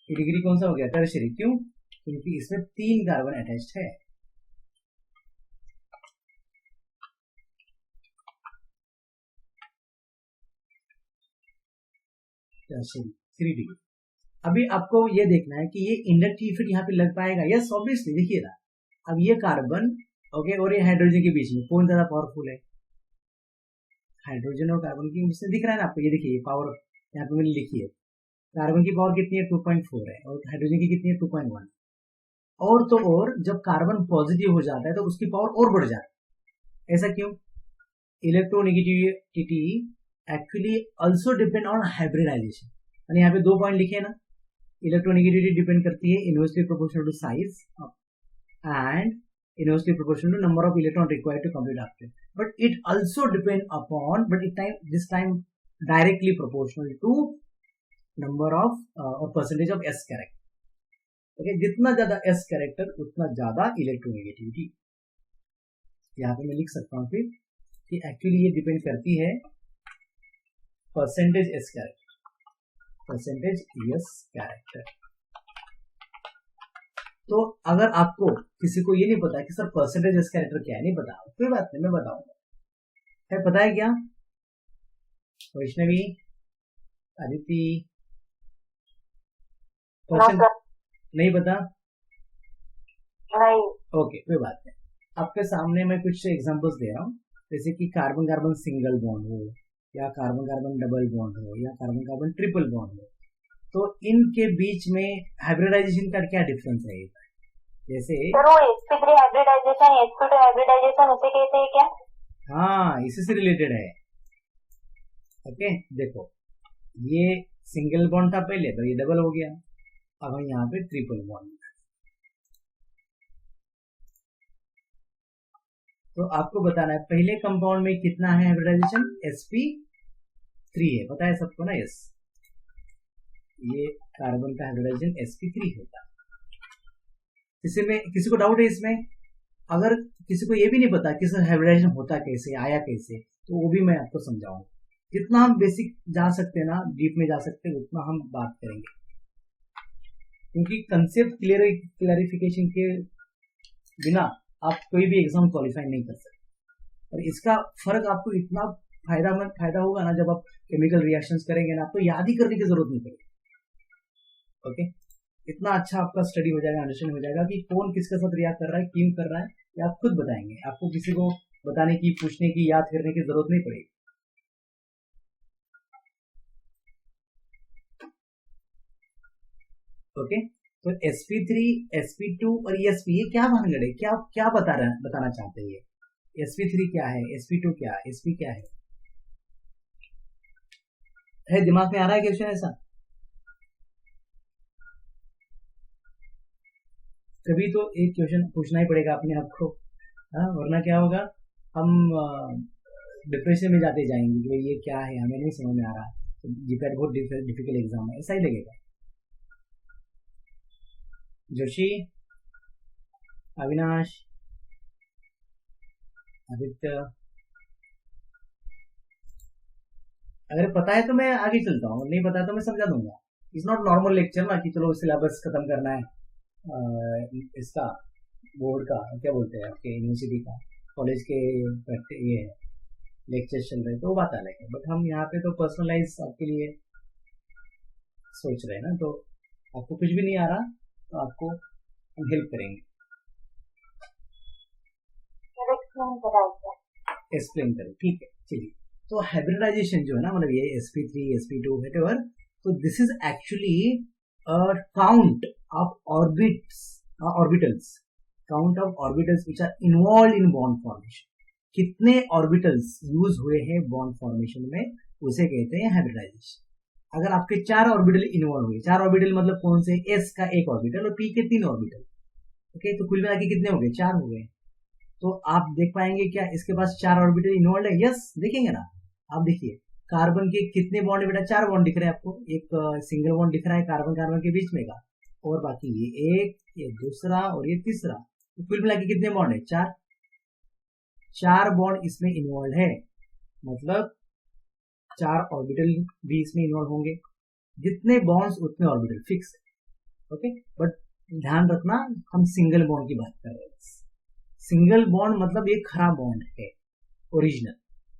ये डिग्री कौन सा हो गया? टर्शरी. क्यों? क्योंकि इसमें 3 कार्बन अटैच्ड है. Tertiary 3 degree. अभी आपको ये देखना है कि ये इंडक्टिव इफेक्ट यहाँ पे लग पाएगा. Yes, obviously. देखिए ना, अब ये कार्बन ओके और ये हाइड्रोजन के बीच में कौन ज्यादा पावरफुल है? हाइड्रोजन और कार्बन के बीच में दिख रहा है ना आपको. ये देखिए पावर यहाँ पे मैंने लिखी है. कार्बन की पावर कितनी है? 2.4 है, और हाइड्रोजन की कितनी है? 2.1. और तो और जब कार्बन पॉजिटिव हो जाता है तो उसकी पावर और बढ़ जाती है. ऐसा क्यों? Electronegativity actually also depend on hybridization. और यहाँ पे 2 पॉइंट लिखे ना. इलेक्ट्रोनेगेटिविटी डिपेंड करती है inversely proportional to size and inversely proportional to number of electron required to complete octet. But it also depend upon, this time directly proportional to number of or percentage of S character. Okay, जितना ज्यादा S character उतना ज्यादा electronegativity. यहाँ पे मैं लिख सकता हूँ फिर कि एक्चुअली ये डिपेंड करती है percentage S character, percentage S character. तो अगर आपको किसी को ये नहीं पता कि सर परसेंटेज एस कैरेक्टर क्या है, नहीं पता, कोई बात नहीं, मैं बताऊंगा. है पता है क्या? वैष्णवी, अदिति, नहीं पता? नहीं. ओके, कोई बात नहीं. आपके सामने मैं कुछ एग्जांपल्स दे रहा हूँ. जैसे कि कार्बन कार्बन सिंगल बॉन्ड हो, या कार्बन कार्बन डबल बॉन्ड हो, या कार्बन कार्बन ट्रिपल बॉन्ड हो, तो इनके बीच में हाइब्रिडाइजेशन का क्या डिफरेंस है? जैसे सर वो sp3 हाइब्रिडाइजेशन, sp2 हाइब्रिडाइजेशन उसे कहते हैं क्या? हाँ, इसी से रिलेटेड है. ओके, देखो ये सिंगल बॉन्ड था पहले, तो ये डबल हो गया. अब हम यहाँ पे ट्रिपल बॉन्ड. तो आपको बताना है पहले कंपाउंड में कितना है हाइब्रिडाइजेशन? sp3 है, पता है सबको ना? यस, ये कार्बन का हाइब्रिडाइजेशन sp3 होता है. किसी को डाउट है इसमें? अगर किसी को ये भी नहीं पता कि सर हाइब्रिडाइजेशन होता कैसे, आया कैसे, तो वो भी मैं आपको समझाऊंगा. जितना हम बेसिक जा सकते हैं ना, डीप में जा सकते हैं, उतना हम बात करेंगे. क्योंकि कंसेप्ट क्लैरिफिकेशन के बिना आप कोई भी एग्जाम क्वालिफाई नहीं कर सकते. और इसका फर्क आपको इतना फायदा होगा ना, जब आप केमिकल रिएक्शंस करेंगे ना, आपको याद ही करने की जरूरत नहीं पड़ेगी. ओके, इतना अच्छा आपका स्टडी हो जाएगा, अंडरस्टैंड हो जाएगा कि कौन किसके साथ रिएक्ट कर रहा है, क्यों कर रहा है, ये आप खुद बताएंगे। आपको किसी को बताने की, पूछने की, याद करने की जरूरत नहीं पड़ेगी। ओके, तो sp3, sp2 और sp, ये क्या भानगड़ है, क्या क्या बताना चाहते हैं ये? sp3 क्या है, sp2 क्या है, sp क्या है दिमाग में आ रहा है क्वेश्चन ऐसा? कभी तो एक क्वेश्चन पूछना ही पड़ेगा अपने आप को, हाँ, वरना क्या होगा, हम डिप्रेशन में जाते जाएंगे कि ये क्या है, हमें नहीं समझ में आ रहा, तो जीपैट बहुत डिफिकल्ट एग्जाम है, ऐसा ही लगेगा। जोशी, अविनाश, आदित्य, अगर पता है तो मैं आगे चलता हूँ, नहीं पता तो मैं समझा दूंगा। इट्स नॉट नॉर्मल लेक्चर ना कि चलो सिलेबस खत्म करना है इसका, बोर्ड का क्या बोलते हैं आपके यूनिवर्सिटी का, कॉलेज के ये लेक्चर चल रहे, तो वो बात अलग है। बट हम यहाँ पे तो पर्सनलाइज आपके लिए सोच रहे हैं ना, तो आपको कुछ भी नहीं आ रहा तो आपको हम हेल्प करेंगे, एक्सप्लेन करें, ठीक है। चलिए, तो हाइब्रिडाइजेशन जो है ना, मतलब ये sp3, sp2 व्हाटएवर, तो this is actually count of orbitals, count of orbitals which are involve in bond formation. कितने ऑर्बिटल्स यूज हुए हैं बॉन्ड फॉर्मेशन में, उसे कहते हैं हाइब्रिडाइजेशन। अगर आपके 4 ऑर्बिटल इन्वॉल्व हुए, 4 ऑर्बिटल मतलब कौन से, s का 1 ऑर्बिटल और p के 3 ऑर्बिटल, ओके, तो कुल मिला के कितने हो गए, 4 हो गए। तो आप देख पाएंगे क्या इसके पास 4 ऑर्बिटल इन्वॉल्व है? यस, देखेंगे ना आप, देखिए कार्बन के कितने बॉन्ड है बेटा, 4 बॉन्ड दिख रहे हैं आपको, एक सिंगल बॉन्ड दिख रहा है कार्बन कार्बन के बीच में का, और बाकी ये एक, ये दूसरा और ये तीसरा, तो कुल मिला के कितने बॉन्ड है, 4 बॉन्ड इसमें इन्वॉल्व है, मतलब 4 ऑर्बिटल भी इसमें इन्वॉल्व होंगे। जितने बॉन्ड्स उतने ऑर्बिटल फिक्स है, ओके। बट ध्यान रखना, हम सिंगल बॉन्ड की बात कर रहे हैं। सिंगल बॉन्ड मतलब एक खरा बॉन्ड है, ओरिजिनल,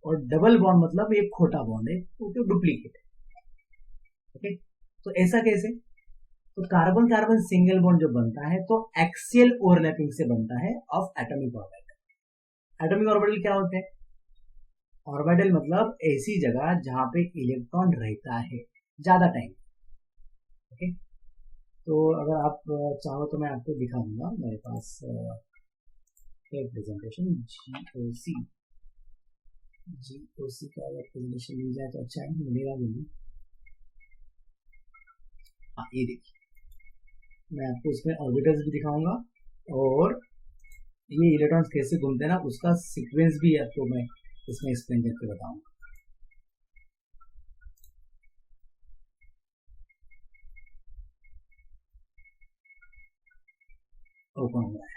और डबल बॉन्ड मतलब एक खोटा बॉन्ड है, तो डुप्लीकेट है, ओके। तो ऐसा कैसे? तो कार्बन कार्बन सिंगल बॉन्ड जो बनता है तो एक्सियल ओवरलैपिंग से बनता है of atomic orbital. Atomic orbital क्या होते हैं? ऑर्बिटल मतलब ऐसी जगह जहां पे इलेक्ट्रॉन रहता है ज्यादा टाइम, ओके। तो अगर आप चाहो तो मैं आपको दिखा दूंगा, मेरे पास एक प्रेजेंटेशन GOC का अगर प्रेजेंटेशन मिल जाए तो अच्छा है, मिलेगा भी नहीं। हाँ, ये देखिए, मैं आपको इसमें ऑर्बिटल्स भी दिखाऊंगा और ये इलेक्ट्रॉन्स कैसे घूमते हैं ना, उसका सीक्वेंस भी आपको मैं इसमें एक्सप्लेन करके बताऊंगा। ओपन हो रहा है,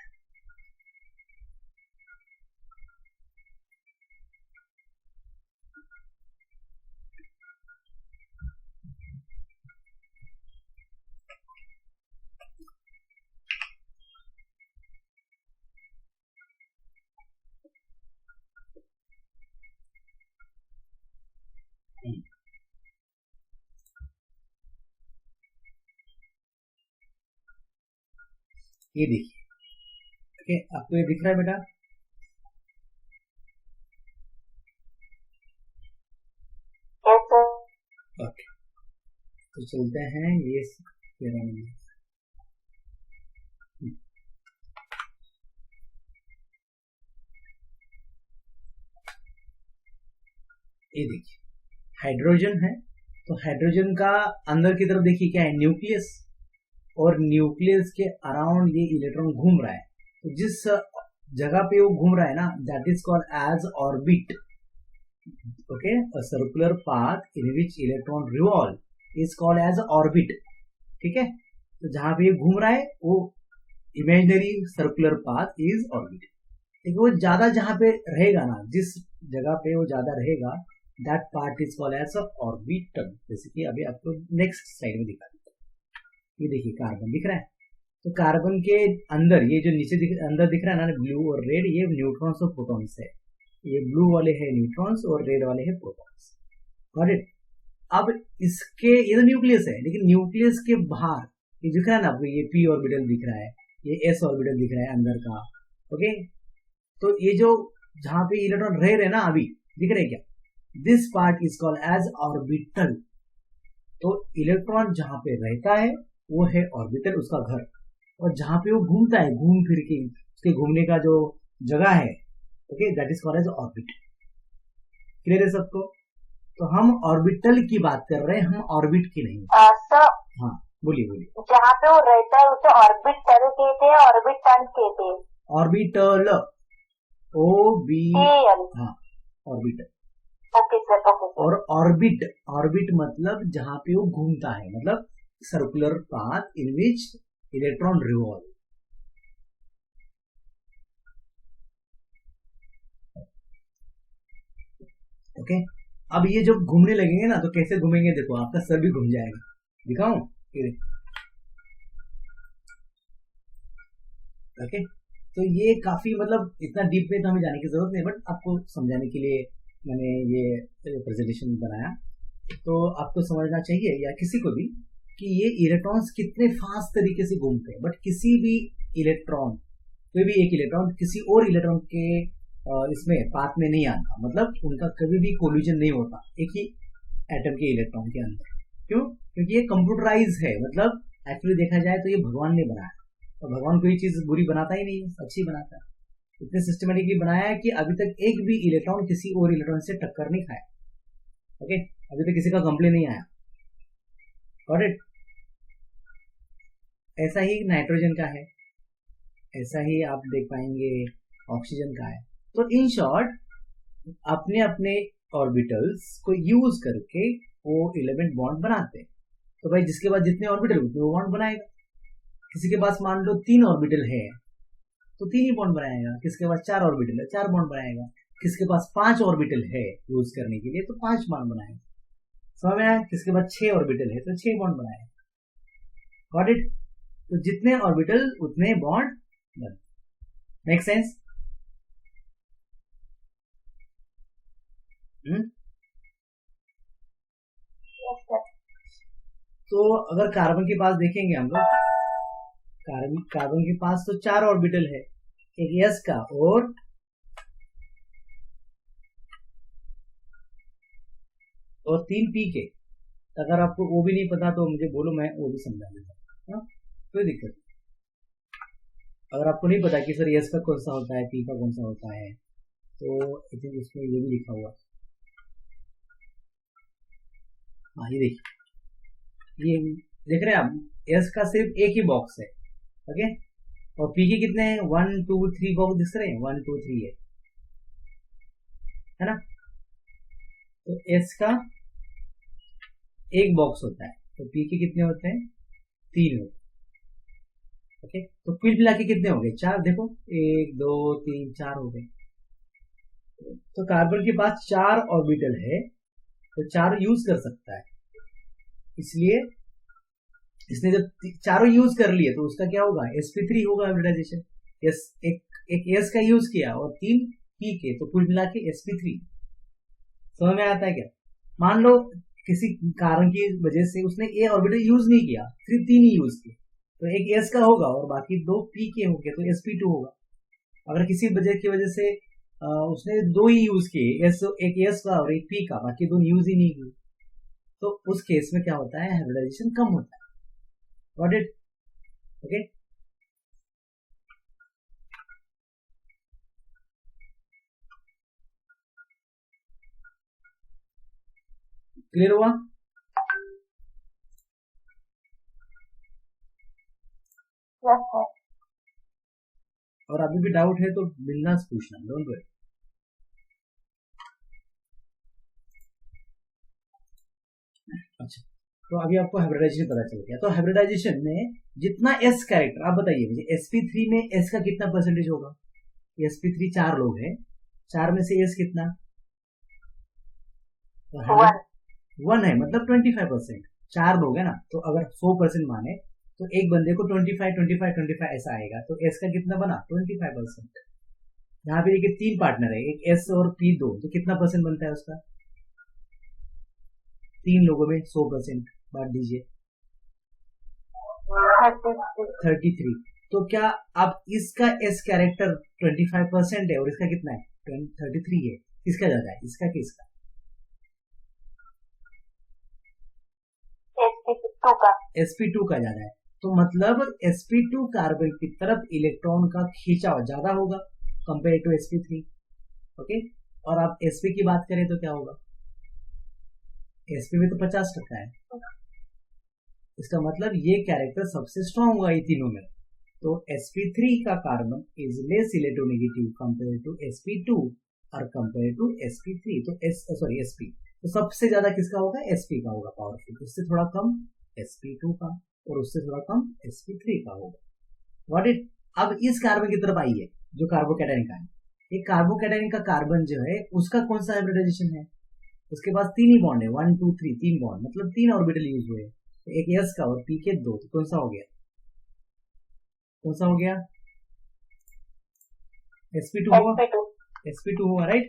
ये देखिए, ओके, आपको ये दिख रहा है बेटा? ओके, तो चलते हैं ये 13 नंबर। ये देखिए, हाइड्रोजन है, तो हाइड्रोजन का अंदर की तरफ देखिए क्या है, न्यूक्लियस, और न्यूक्लियस के अराउंड ये इलेक्ट्रॉन घूम रहा है। तो जिस जगह पे वो घूम रहा है ना, that is called as orbit, okay. A circular path in which electron revolve is called as orbit, ठीक है। तो जहां पे ये घूम रहा है वो imaginary circular path is orbit, ठीक है। वो ज्यादा जहां पे रहेगा ना, जिस जगह पे वो ज्यादा रहेगा, that part is called as orbital, जैसे कि अभी आपको नेक्स्ट स्लाइड में दिखा देता हूं। ये देखिए कार्बन दिख रहा है, तो कार्बन के अंदर ये जो नीचे अंदर दिख रहा है ना, ब्लू और रेड, ये न्यूट्रॉन्स और प्रोटॉन्स है। ये ब्लू वाले है न्यूट्रॉन्स और रेड वाले है प्रोटॉन्स, गॉट इट। अब इसके, ये तो न्यूक्लियस है, लेकिन न्यूक्लियस के बाहर ये दिख रहा है ना आपको, ये p ऑर्बिटल दिख रहा है, ये s ऑर्बिटल दिख रहा है अंदर का। ओके, तो ये जो जहां पे इलेक्ट्रॉन रह रहे ना अभी दिख रहे क्या, this part is called as orbital. तो इलेक्ट्रॉन जहां पे रहता है वो है ऑर्बिटल, उसका घर, और जहां पे वो घूमता है घूम फिर के, उसके घूमने का जो जगह है, okay, that is called as orbit. Clear है सबको? तो हम ऑर्बिटल की बात कर रहे हैं, हम ऑर्बिट की नहीं। सर, हाँ बोलिए बोलिए। जहाँ पे वो रहता है उसे ऑर्बिटल कहते हैं, ऑर्बिटल कहते हैं। ऑर्बिटल, ओ बी, टेल। हाँ orbital. Okay sir, okay sir. और ऑर्बिट, ऑर्बिट मतलब जहां पे वो घूमता है, मतलब circular path in which electron revolve. Okay, अब ये जब घूमने लगेंगे ना तो कैसे घूमेंगे, देखो आपका सर भी घूम जाएगा, दिखाऊं? ओके, तो ये काफी मतलब इतना डीप में तो हमें जाने की जरूरत नहीं, बट आपको समझाने के लिए मैंने ये प्रेजेंटेशन बनाया। तो आपको समझना चाहिए या किसी को भी कि ये इलेक्ट्रॉन्स कितने फास्ट तरीके से घूमते हैं, बट किसी भी इलेक्ट्रॉन, कोई भी एक इलेक्ट्रॉन किसी और इलेक्ट्रॉन के इसमें पाथ में नहीं आता, मतलब उनका कभी भी कोलिजन नहीं होता एक ही एटम के इलेक्ट्रॉन के अंदर। क्यों? क्योंकि ये कंप्यूटराइज है, मतलब एक्चुअली देखा जाए तो ये भगवान ने बनाया, और भगवान कोई चीज बुरी बनाता ही नहीं, अच्छी बनाता है। इतने सिस्टमेटिकली बनाया है कि अभी तक एक भी इलेक्ट्रॉन किसी और इलेक्ट्रॉन से टक्कर नहीं खाया। ओके, अभी तक किसी का कंप्लेन नहीं आया। Got it? ऐसा ही नाइट्रोजन का है, ऐसा ही आप देख पाएंगे ऑक्सीजन का है। तो इन शॉर्ट अपने अपने ऑर्बिटल्स को यूज करके वो एलिमेंट बॉन्ड बनाते हैं। तो भाई जिसके पास जितने ऑर्बिटल उतने वो बॉन्ड बनाएगा। किसी के पास मान लो 3 ऑर्बिटल है तो 3 ही बॉन्ड बनाएगा, किसके पास 4 ऑर्बिटल है 4 बॉन्ड बनाएगा, किसके पास 5 ऑर्बिटल है यूज करने के लिए तो 5 बॉन्ड बनाएगा। समझ में आया? किसके पास 6 ऑर्बिटल है तो 6 बॉन्ड बनाएगा। Got it? तो जितने ऑर्बिटल उतने बॉन्ड बन। Make sense? Yes sir. तो अगर कार्बन के पास देखेंगे हम लोग, कार्बन के पास तो 4 ऑर्बिटल है, एक एस का और 3 पी के। अगर आपको वो भी नहीं पता तो मुझे बोलो, मैं वो भी समझा देता, कोई दिक्कत नहीं। अगर आपको नहीं पता कि सर एस का कौन सा होता है, पी का कौन सा होता है, तो आई थिंक उसमें ये भी लिखा हुआ। हाँ ये देखिए, ये देख रहे हैं आप, एस का सिर्फ एक ही बॉक्स है, ओके, और पी के कितने हैं 1 2 3 बॉक्स दिख रहे हैं, 1 2 3 है ना। तो एस का एक बॉक्स होता है, तो पी के कितने होते हैं 3 होते हैं। ओके, तो कुल मिला के कितने हो गए 4, देखो 1 2 3 4 हो गए। तो कार्बन के पास 4 ऑर्बिटल है तो 4 यूज कर सकता है, इसलिए इसने जब चारों यूज कर लिए तो उसका क्या होगा sp3 होगा हाइब्रिडाइजेशन। यस, एक एस का यूज किया और 3 पी के, तो कुल मिला के sp3। समझ में आता है क्या? मान लो किसी कारण की वजह से उसने ए ऑर्बिटल यूज नहीं किया, सिर्फ 3 ही यूज किए, तो एक एस का होगा और बाकी 2 पी के होंगे तो sp2 होगा। अगर किसी वजह की वजह से उसने 2 ही यूज किए, एक एस का और एक पी का, बाकी 2 यूज ही नहीं किए, तो उस केस में क्या होता है हाइब्रिडाइजेशन कम होता है। Got it? ओके, क्लियर हुआ? Yes sir. और अभी भी डाउट है तो बिंदास पूछना, डोंट वरी। अच्छा, तो अभी आपको हाइब्रिडाइजेशन पता चल गया। तो हाइब्रिडाइजेशन में जितना एस कैरेक्टर, आप बताइए मुझे sp3 में एस का कितना परसेंटेज होगा? sp3 4 लोग हैं, 4 में से एस कितना? तो 1 है, मतलब 25%। 4 लोग है ना, तो अगर 100% माने तो एक बंदे को 25 ऐसा आएगा, तो एस का कितना बना 25%। यहाँ पे देखिए 3 पार्टनर है, एक एस और पी 2, तो कितना परसेंट बनता है उसका? 3 लोगों में 100% बांट दीजिए, 33। तो क्या अब इसका एस कैरेक्टर 25% है और इसका कितना है 33 है, किसका ज्यादा है, इसका कि इसका? sp2 का। sp2 का ज्यादा है, तो मतलब sp2 कार्बन की तरफ इलेक्ट्रॉन का खींचाव ज्यादा होगा कंपेयर टू sp3। ओके, और आप sp की बात करें तो क्या होगा, sp में तो 50% है, इसका मतलब ये कैरेक्टर सबसे स्ट्रांग होगा ये तीनों में। तो sp3 का carbon is less electronegative compare to sp2 और कंपेयर टू sp3। तो sp, तो सबसे ज्यादा किसका होगा, sp का होगा पावरफुल, उससे थोड़ा कम sp2 का और उससे थोड़ा कम sp3 का होगा। व्हाट इट, अब इस कार्बन की तरफ आइए जो कार्बोकैटायन का है, एक कार्बोकैटायन का कार्बन जो है उसका कौन सा हाइब्रिडाइजेशन है, उसके पास 3 ही बॉन्ड है, 1 2 3, 3 बॉन्ड, मतलब 3 ऑर्बिटल यूज हुए, एक s का और p के 2, तो कौन सा हो गया, कौन सा हो गया, sp2 हुआ, sp2 हुआ, राइट।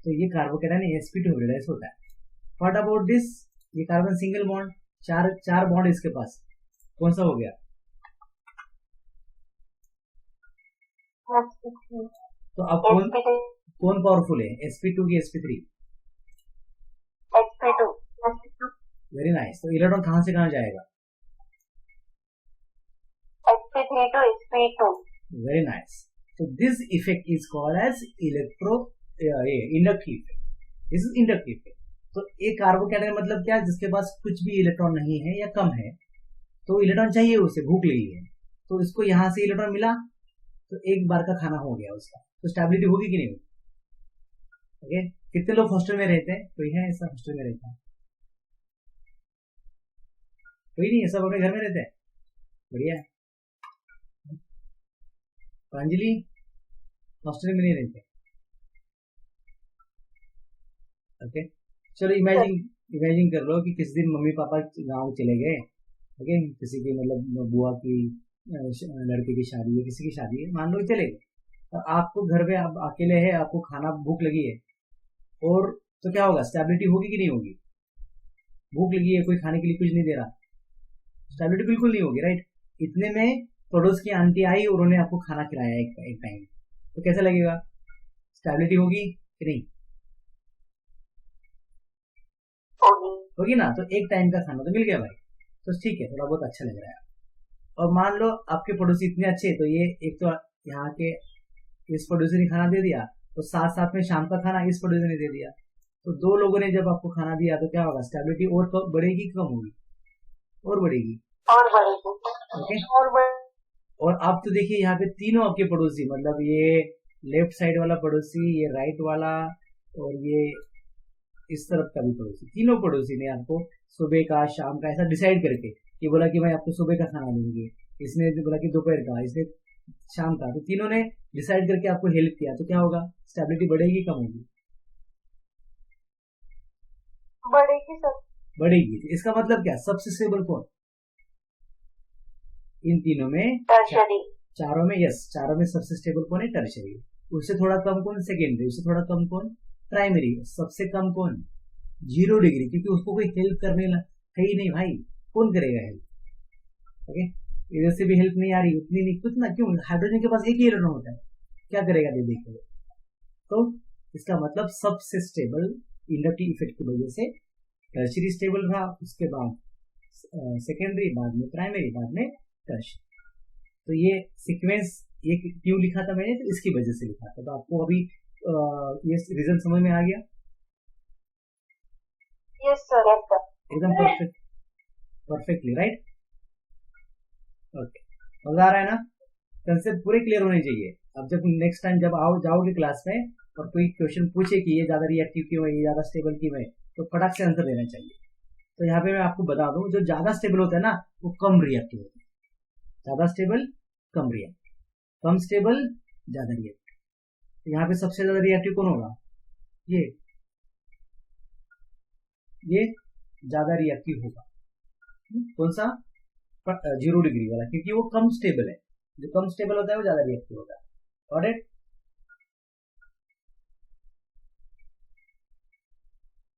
तो ये कार्बोकैटायन sp2 हाइब्रिडाइज होता है। व्हाट अबाउट दिस, ये कार्बन सिंगल बॉन्ड, चार बॉन्ड इसके पास, कौन सा हो गया, तो अब कौन पावरफुल है, sp2 की sp3? sp2। Very nice. तो इलेक्ट्रॉन कहां से कहां जाएगा, sp3 to sp2। Very nice. तो this effect is called as inductive effect, this is inductive effect. तो एक कार्बोकैटायन मतलब क्या, जिसके पास कुछ भी इलेक्ट्रॉन नहीं है या कम है, तो इलेक्ट्रॉन चाहिए उसे, भूख लगी है, तो इसको यहां से इलेक्ट्रॉन मिला तो एक बार का खाना हो गया उसका, तो स्टेबिलिटी होगी कि नहीं होगी? ओके, कितने लोग हॉस्टल में रहते हैं, कोई है ऐसा हॉस्टल में रहता है? कोई नहीं है, सब अपने घर में रहते हैं, बढ़िया। अंजलि हॉस्टल में नहीं रहते, ओके। चलो इमेजिन कर लो कि किसी दिन मम्मी पापा गांव चले गए, ओके, किसी की मतलब बुआ की लड़के की शादी है, किसी की शादी है, मान लो चले गए, तो आपको घर में आप अकेले है, आपको खाना भूख लगी है, और तो क्या होगा, स्टेबिलिटी होगी कि नहीं होगी? भूख लगी है, कोई खाने के लिए कुछ नहीं दे रहा, स्टेबिलिटी बिल्कुल नहीं होगी, राइट। इतने में पड़ोस की आंटी आई और उन्होंने आपको खाना खिलाया एक टाइम, तो कैसा लगेगा, स्टेबिलिटी होगी कि नहीं होगी ना? तो एक टाइम का खाना तो मिल गया भाई, तो ठीक है, थोड़ा बहुत अच्छा लग रहा है। और मान लो आपके पड़ोसी इतने अच्छे, तो ये एक तो यहाँ के इस पड़ोसी ने खाना दे दिया, तो साथ साथ में शाम का खाना इस पड़ोसी ने दे दिया, तो दो लोगों ने जब आपको खाना दिया तो क्या होगा, स्टेबिलिटी और तो बढ़ेगी कम होगी, और बढ़ेगी, ओके। और आप तो देखिए यहाँ पे तीनों आपके पड़ोसी, मतलब ये लेफ्ट साइड वाला पड़ोसी, ये राइट वाला, और ये इस तरफ का भी पड़ोसी, तीनों पड़ोसी ने आपको सुबह का शाम का ऐसा डिसाइड करके, ये बोला कि मैं आपको सुबह का खाना दूंगी, इसने बोला कि दोपहर का, इसने शाम का, तो तीनों ने डिसाइड करके आपको हेल्प किया, तो क्या होगा, स्टेबिलिटी बढ़ेगी कम होगी? बढ़ेगी सर। बढ़ेगी। तो इसका मतलब क्या, सबसे स्टेबल कौन इन तीनों में, टर्शरी। चारों में, यस, चारों में सबसे स्टेबल कौन है, टर्शरी। उससे थोड़ा कम कौन, सेकेंडरी। उससे थोड़ा कम कौन, प्राइमरी। सबसे कम कौन, 0 डिग्री, क्योंकि उसको कोई हेल्प करने है ही नहीं भाई, कौन करेगा हेल्प, ओके। इधर से भी हेल्प नहीं आ रही, उतनी नहीं, कुछ ना, क्यों, हाइड्रोजन के पास एक ही इलेक्ट्रॉन होता है, क्या करेगा दे देखो। तो इसका मतलब सबसे स्टेबल इंडक्टिव इफेक्ट की वजह से टर्शरी स्टेबल रहा, उसके बाद सेकेंडरी, बाद में प्राइमरी, बाद में टर्शरी। तो ये सीक्वेंस ये क्यों लिखा था मैंने, तो इसकी वजह से लिखा था। तो आपको अभी ये रीजन समझ में आ गया? यस सर, एकदम परफेक्टली, राइट, ओके। मजा आ रहा है ना, कंसेप्ट पूरे क्लियर होने चाहिए। अब जब नेक्स्ट टाइम जब जाओगे क्लास में और कोई क्वेश्चन पूछे कि ये ज्यादा रिएक्टिव क्यों है, ये ज्यादा स्टेबल क्यों है, तो फटाक से आंसर देना चाहिए। तो यहाँ पे मैं आपको बता दूं, जो ज्यादा स्टेबल होता है ना वो कम रिएक्टिव होता है, ज्यादा स्टेबल कम रिएक्टिव, कम स्टेबल ज्यादा रिएक्टिव। तो यहाँ पे सबसे ज्यादा रिएक्टिव कौन होगा, ये ज्यादा रिएक्टिव होगा, कौन सा, 0 डिग्री वाला, क्योंकि वो कम स्टेबल है, जो कम स्टेबल होता है वो ज्यादा रिएक्टिव होता है, गॉट इट?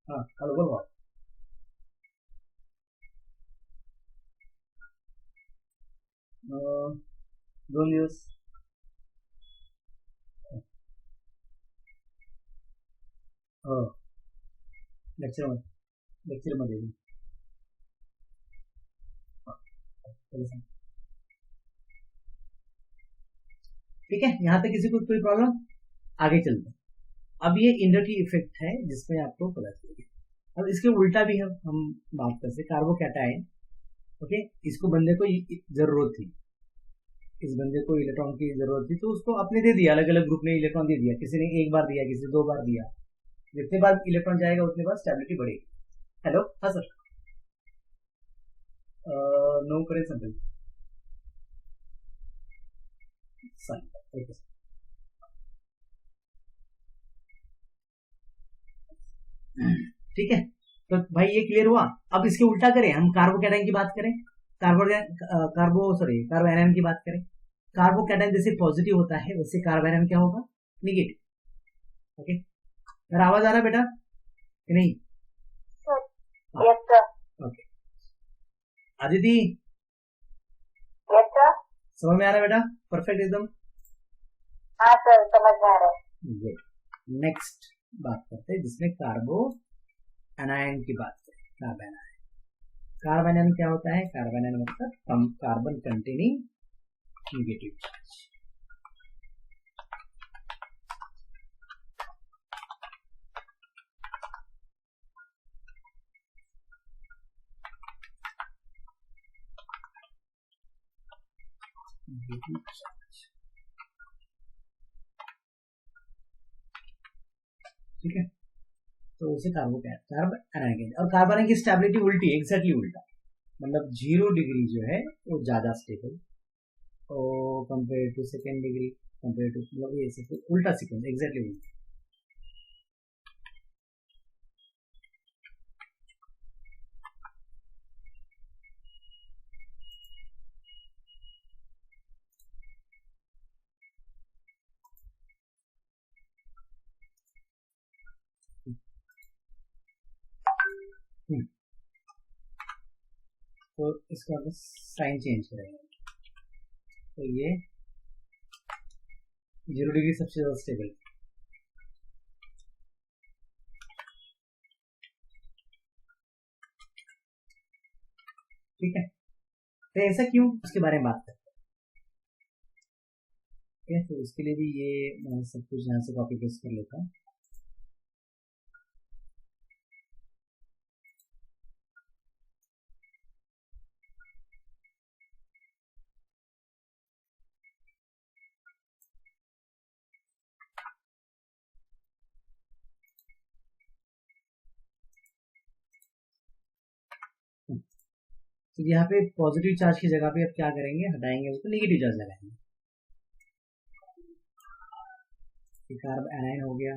हाँ, हेलो बोलो। दोन दिवस हो लेक्चरमध्ये ठीक है। यहाँ तक किसी को कोई प्रॉब्लम? आगे चलते हैं। अब ये इंडक्टिव इफेक्ट है जिसमें आपको पता चलेगी। अब इसके उल्टा भी हम बात करते हैं। कार्बोकैटायन, ओके, इसको बंदे को जरूरत थी, इस बंदे को इलेक्ट्रॉन की जरूरत थी, तो उसको आपने दे दिया, अलग अलग ग्रुप ने इलेक्ट्रॉन दे दिया। किसी ने एक बार दिया, किसी ने 2 बार दिया। जितने बार इलेक्ट्रॉन जाएगा उतने बार स्टेबिलिटी बढ़ेगी। हेलो, हाँ सर, नो करें समथिंग सर, ओके सर। ठीक है, तो भाई ये क्लियर हुआ। अब इसके उल्टा करें, हम कार्बोकैटायन की बात करें, कार्बोएनायन की बात करें। कार्बोकैटायन जैसे पॉजिटिव होता है वैसे कार्बोएनायन क्या होगा? निगेटिव। ओके, मेरा आवाज आ रहा है बेटा कि नहीं? Yes sir. Okay, Aditi yes sir. समझ में आ रहा है बेटा? परफेक्ट एकदम? हाँ सर, समझ में आ रहा है। गुड। नेक्स्ट बात करते हैं जिसमें कार्बो एनायन की बात करें। कार्बोएनायन क्या होता है? कार्बोएनायन मतलब कार्बन कंटेनिंग नेगेटिव चार्ज। ठीक है, तो उसे कार्बोएनायन। और कार्बोएनायन की स्टेबिलिटी उल्टी, एग्जैक्टली उल्टा, मतलब 0 डिग्री जो है वो ज्यादा स्टेबल और compare to second degree, compare to, मतलब ये सब उल्टा सीक्वेंस, एग्जैक्टली उल्टा। तो इसका साइन चेंज करेंगे, तो ये 0 डिग्री सबसे ज्यादा स्टेबल। ठीक है, तो ऐसा क्यों, उसके बारे में बात करते हैं। ठीक है, तो इसके लिए भी ये मैं सब कुछ यहाँ से कॉपी पेस्ट कर लेता हूँ। तो यहाँ पे पॉजिटिव चार्ज की जगह पे अब क्या करेंगे, हटाएंगे उसको, नेगेटिव चार्ज लगाएंगे। कार्बोएनायन हो गया,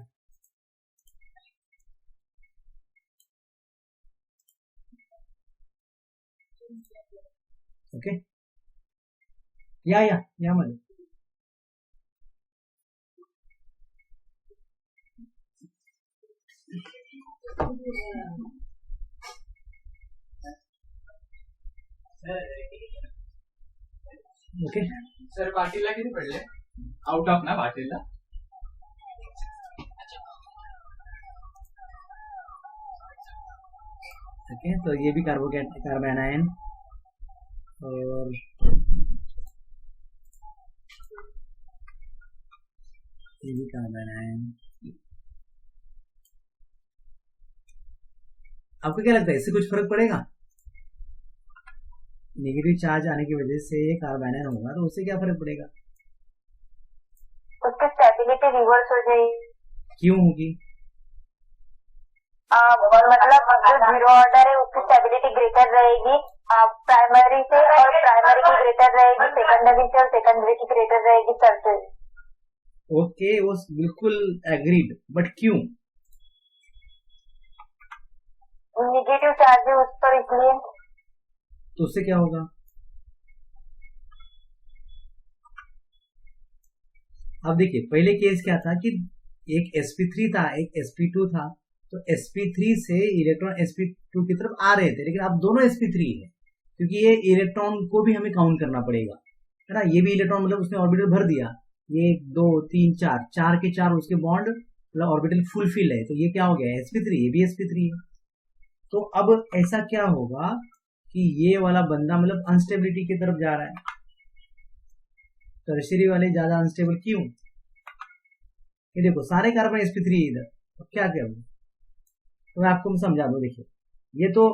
ओके, या मत ओके सर पाटीलला किती पडले? आउट ऑफ ना पाटीलला? ओके, तो ये भी कार्बोएनायन और ये भी कार्बोएनायन। आपको क्या लगता है इससे कुछ फर्क पड़ेगा? नेगेटिव चार्ज आने की वजह से कार्बोएनायन होगा तो उससे क्या फर्क पड़ेगा? उसकी स्टेबिलिटी रिवर्स हो जाएगी। क्यों होगी? मतलब जो 0 ऑर्डर है उसकी स्टेबिलिटी ग्रेटर रहेगी प्राइमरी से, और प्राइमरी की ग्रेटर रहेगी सेकेंडरी से, और सेकेंडरी की ग्रेटर रहेगी टर्शियरी। ओके, वो बिल्कुल एग्रीड, बट क्यों? नेगेटिव चार्ज है उस पर, इसलिए। तो उससे क्या होगा? अब देखिए, पहले केस क्या था कि एक sp3 था, एक sp2 था, तो sp3 से इलेक्ट्रॉन sp2 की तरफ आ रहे थे, लेकिन अब दोनों sp3 है, क्योंकि ये इलेक्ट्रॉन को भी हमें काउंट करना पड़ेगा। है ना। ये भी इलेक्ट्रॉन मतलब उसने ऑर्बिटल भर दिया, 1 2 3 4, 4 के 4 उसके बॉन्ड मतलब ऑर्बिटल फुलफिल है, तो ये क्या हो गया sp3, ये भी sp3 है। तो अब ऐसा क्या होगा कि ये वाला बंदा मतलब अनस्टेबिलिटी की तरफ जा रहा है, टर्शियरी वाले ज्यादा अनस्टेबल क्यों? ये देखो सारे कार्बन sp3 है इधर, अब क्या करूँ, तो मैं आपको समझा दूं। देखिए ये तो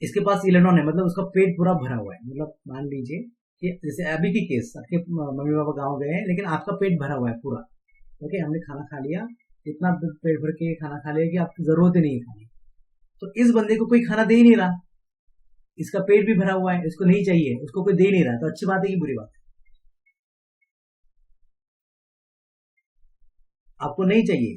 इसके पास इलेक्ट्रॉन है, मतलब उसका पेट पूरा भरा हुआ है, मतलब मान लीजिए कि जैसे अभी की केस, आपके मम्मी पापा गाँव गए हैं लेकिन आपका पेट भरा हुआ है पूरा, ओके, हमने खाना खा लिया, इतना पेट भर के खाना खा लिया कि आपकी जरूरत ही नहीं है खाने, तो इस बंदे को कोई खाना दे ही नहीं रहा, इसका पेट भी भरा हुआ है, इसको नहीं चाहिए, उसको कोई दे नहीं रहा, तो अच्छी बात है कि बुरी बात है? आपको नहीं चाहिए,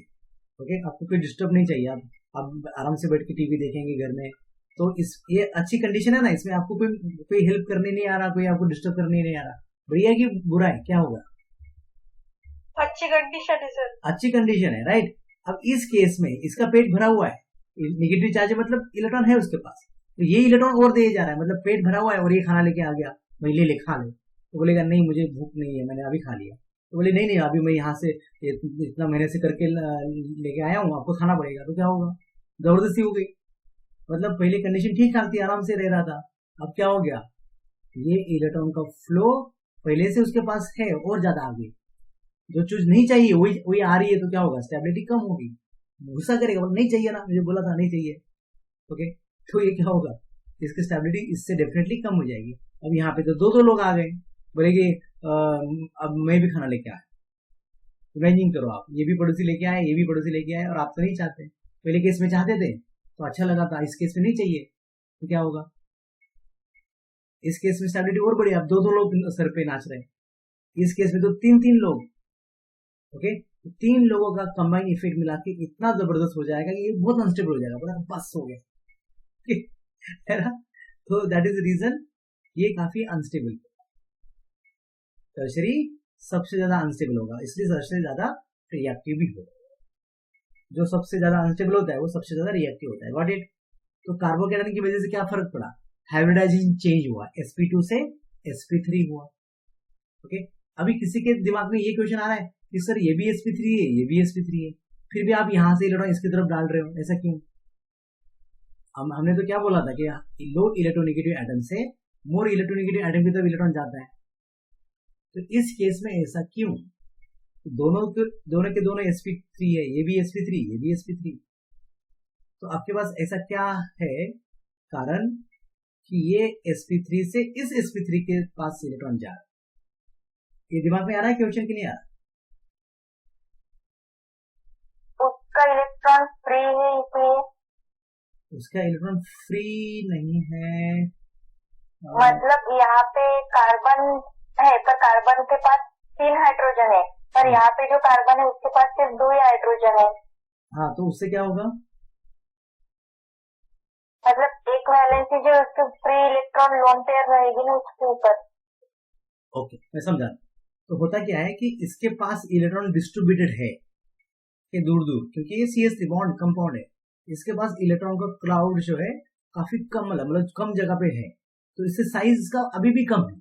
ओके, आपको कोई डिस्टर्ब नहीं चाहिए, आप आराम से बैठ के टीवी देखेंगे घर में, तो इस ये अच्छी कंडीशन है ना, इसमें आपको कोई हेल्प करने नहीं आ रहा, कोई आपको डिस्टर्ब करने नहीं आ रहा, बढ़िया कि बुरा है, क्या होगा? अच्छी कंडीशन है सर, अच्छी कंडीशन है, राइट। अब इस केस में इसका पेट भरा हुआ है, निगेटिव चार्ज है मतलब इलेक्ट्रॉन है उसके पास, तो ये इलेक्ट्रॉन और दे जा रहा है, मतलब पेट भरा हुआ है और ये खाना लेके आ गया, भाई ले ले खा ले, तो बोलेगा नहीं मुझे भूख नहीं है, मैंने अभी खा लिया, तो बोले नहीं नहीं अभी मैं यहाँ से इतना महीने से करके लेके आया हूँ, आपको खाना पड़ेगा, तो क्या होगा? जबरदस्ती हो गई, मतलब पहले कंडीशन ठीक ठाक थी, आराम से रह रहा था, अब क्या हो गया? ये इलेक्ट्रॉन का फ्लो पहले से उसके पास है और ज्यादा आ गई, जो चीज नहीं चाहिए वही वही आ रही है, तो क्या होगा? स्टेबिलिटी कम होगी, गुस्सा करेगा, नहीं चाहिए ना, मुझे बोला था नहीं चाहिए, ओके, तो ये क्या होगा? इसकी स्टेबिलिटी इससे डेफिनेटली कम हो जाएगी। अब यहाँ पे तो दो दो लोग आ गए, बोलेगे अब मैं भी खाना लेके आया, इमेजिन करो आप, ये भी पड़ोसी लेके आए, ये भी पड़ोसी लेके आए, और आप तो नहीं चाहते, पहले केस में चाहते थे तो अच्छा लगा था, इस केस में नहीं चाहिए, तो क्या होगा? इस केस में स्टेबिलिटी और बढ़िया, अब दो दो लोग सर पे नाच रहे हैं, इस केस में तो तीन तीन लोग, ओके, तो तीन लोगों का कंबाइन इफेक्ट मिला के इतना जबरदस्त हो जाएगा कि ये बहुत अनस्टेबल हो जाएगा, बोला बस हो गया है ना। तो दैट इज रीजन ये काफी अनस्टेबल, टर्शियरी सबसे ज्यादा अनस्टेबल होगा, इसलिए सबसे ज्यादा रिएक्टिव भी होगा, जो सबसे ज्यादा अनस्टेबल होता है वो सबसे ज्यादा रिएक्टिव होता है, गॉट इट। तो कार्बोकैटायन की वजह से क्या फर्क पड़ा? हाइब्रिडाइजेशन चेंज हुआ, sp2 से sp3 हुआ, ओके। अभी किसी के दिमाग में ये क्वेश्चन आ रहा है कि सर ये भी sp3 है, ये भी sp3 है, फिर भी आप यहां से इलेक्ट्रॉन इसकी तरफ डाल रहे हो, ऐसा क्यों? हमने तो क्या बोला था कि लो इलेक्ट्रोनेगेटिव एटम से मोर इलेक्ट्रोनेगेटिव एटम की तरफ इलेक्ट्रॉन जाता है, तो इस केस में ऐसा क्यों? दोनों के दोनों sp3 है, ये भी sp3, ये भी sp3, तो आपके पास ऐसा क्या है कारण कि ये sp3 से इस sp3 के पास इलेक्ट्रॉन जा रहा है? ये दिमाग में आ रहा है क्वेश्चन कि नहीं आ रहा? उसका इलेक्ट्रॉन फ्री है, इसलिए उसका इलेक्ट्रॉन फ्री नहीं है, मतलब यहाँ पे कार्बन है पर कार्बन के पास 3 हाइड्रोजन है, पर यहाँ पे जो कार्बन है उसके पास सिर्फ 2 ही हाइड्रोजन है। हाँ, तो उससे क्या होगा? मतलब एक वैलेंसी जो उसके फ्री इलेक्ट्रॉन लोन पेयर रहेगी ना उसके ऊपर। ओके, मैं समझा। तो होता क्या है कि इसके पास इलेक्ट्रॉन डिस्ट्रीब्यूटेड है कि दूर दूर, क्योंकि ये CH3 बॉन्ड कंपाउंड है, इसके पास इलेक्ट्रॉन का क्लाउड जो है काफी कम, मतलब कम जगह पे है, तो इससे साइज का अभी भी कम है,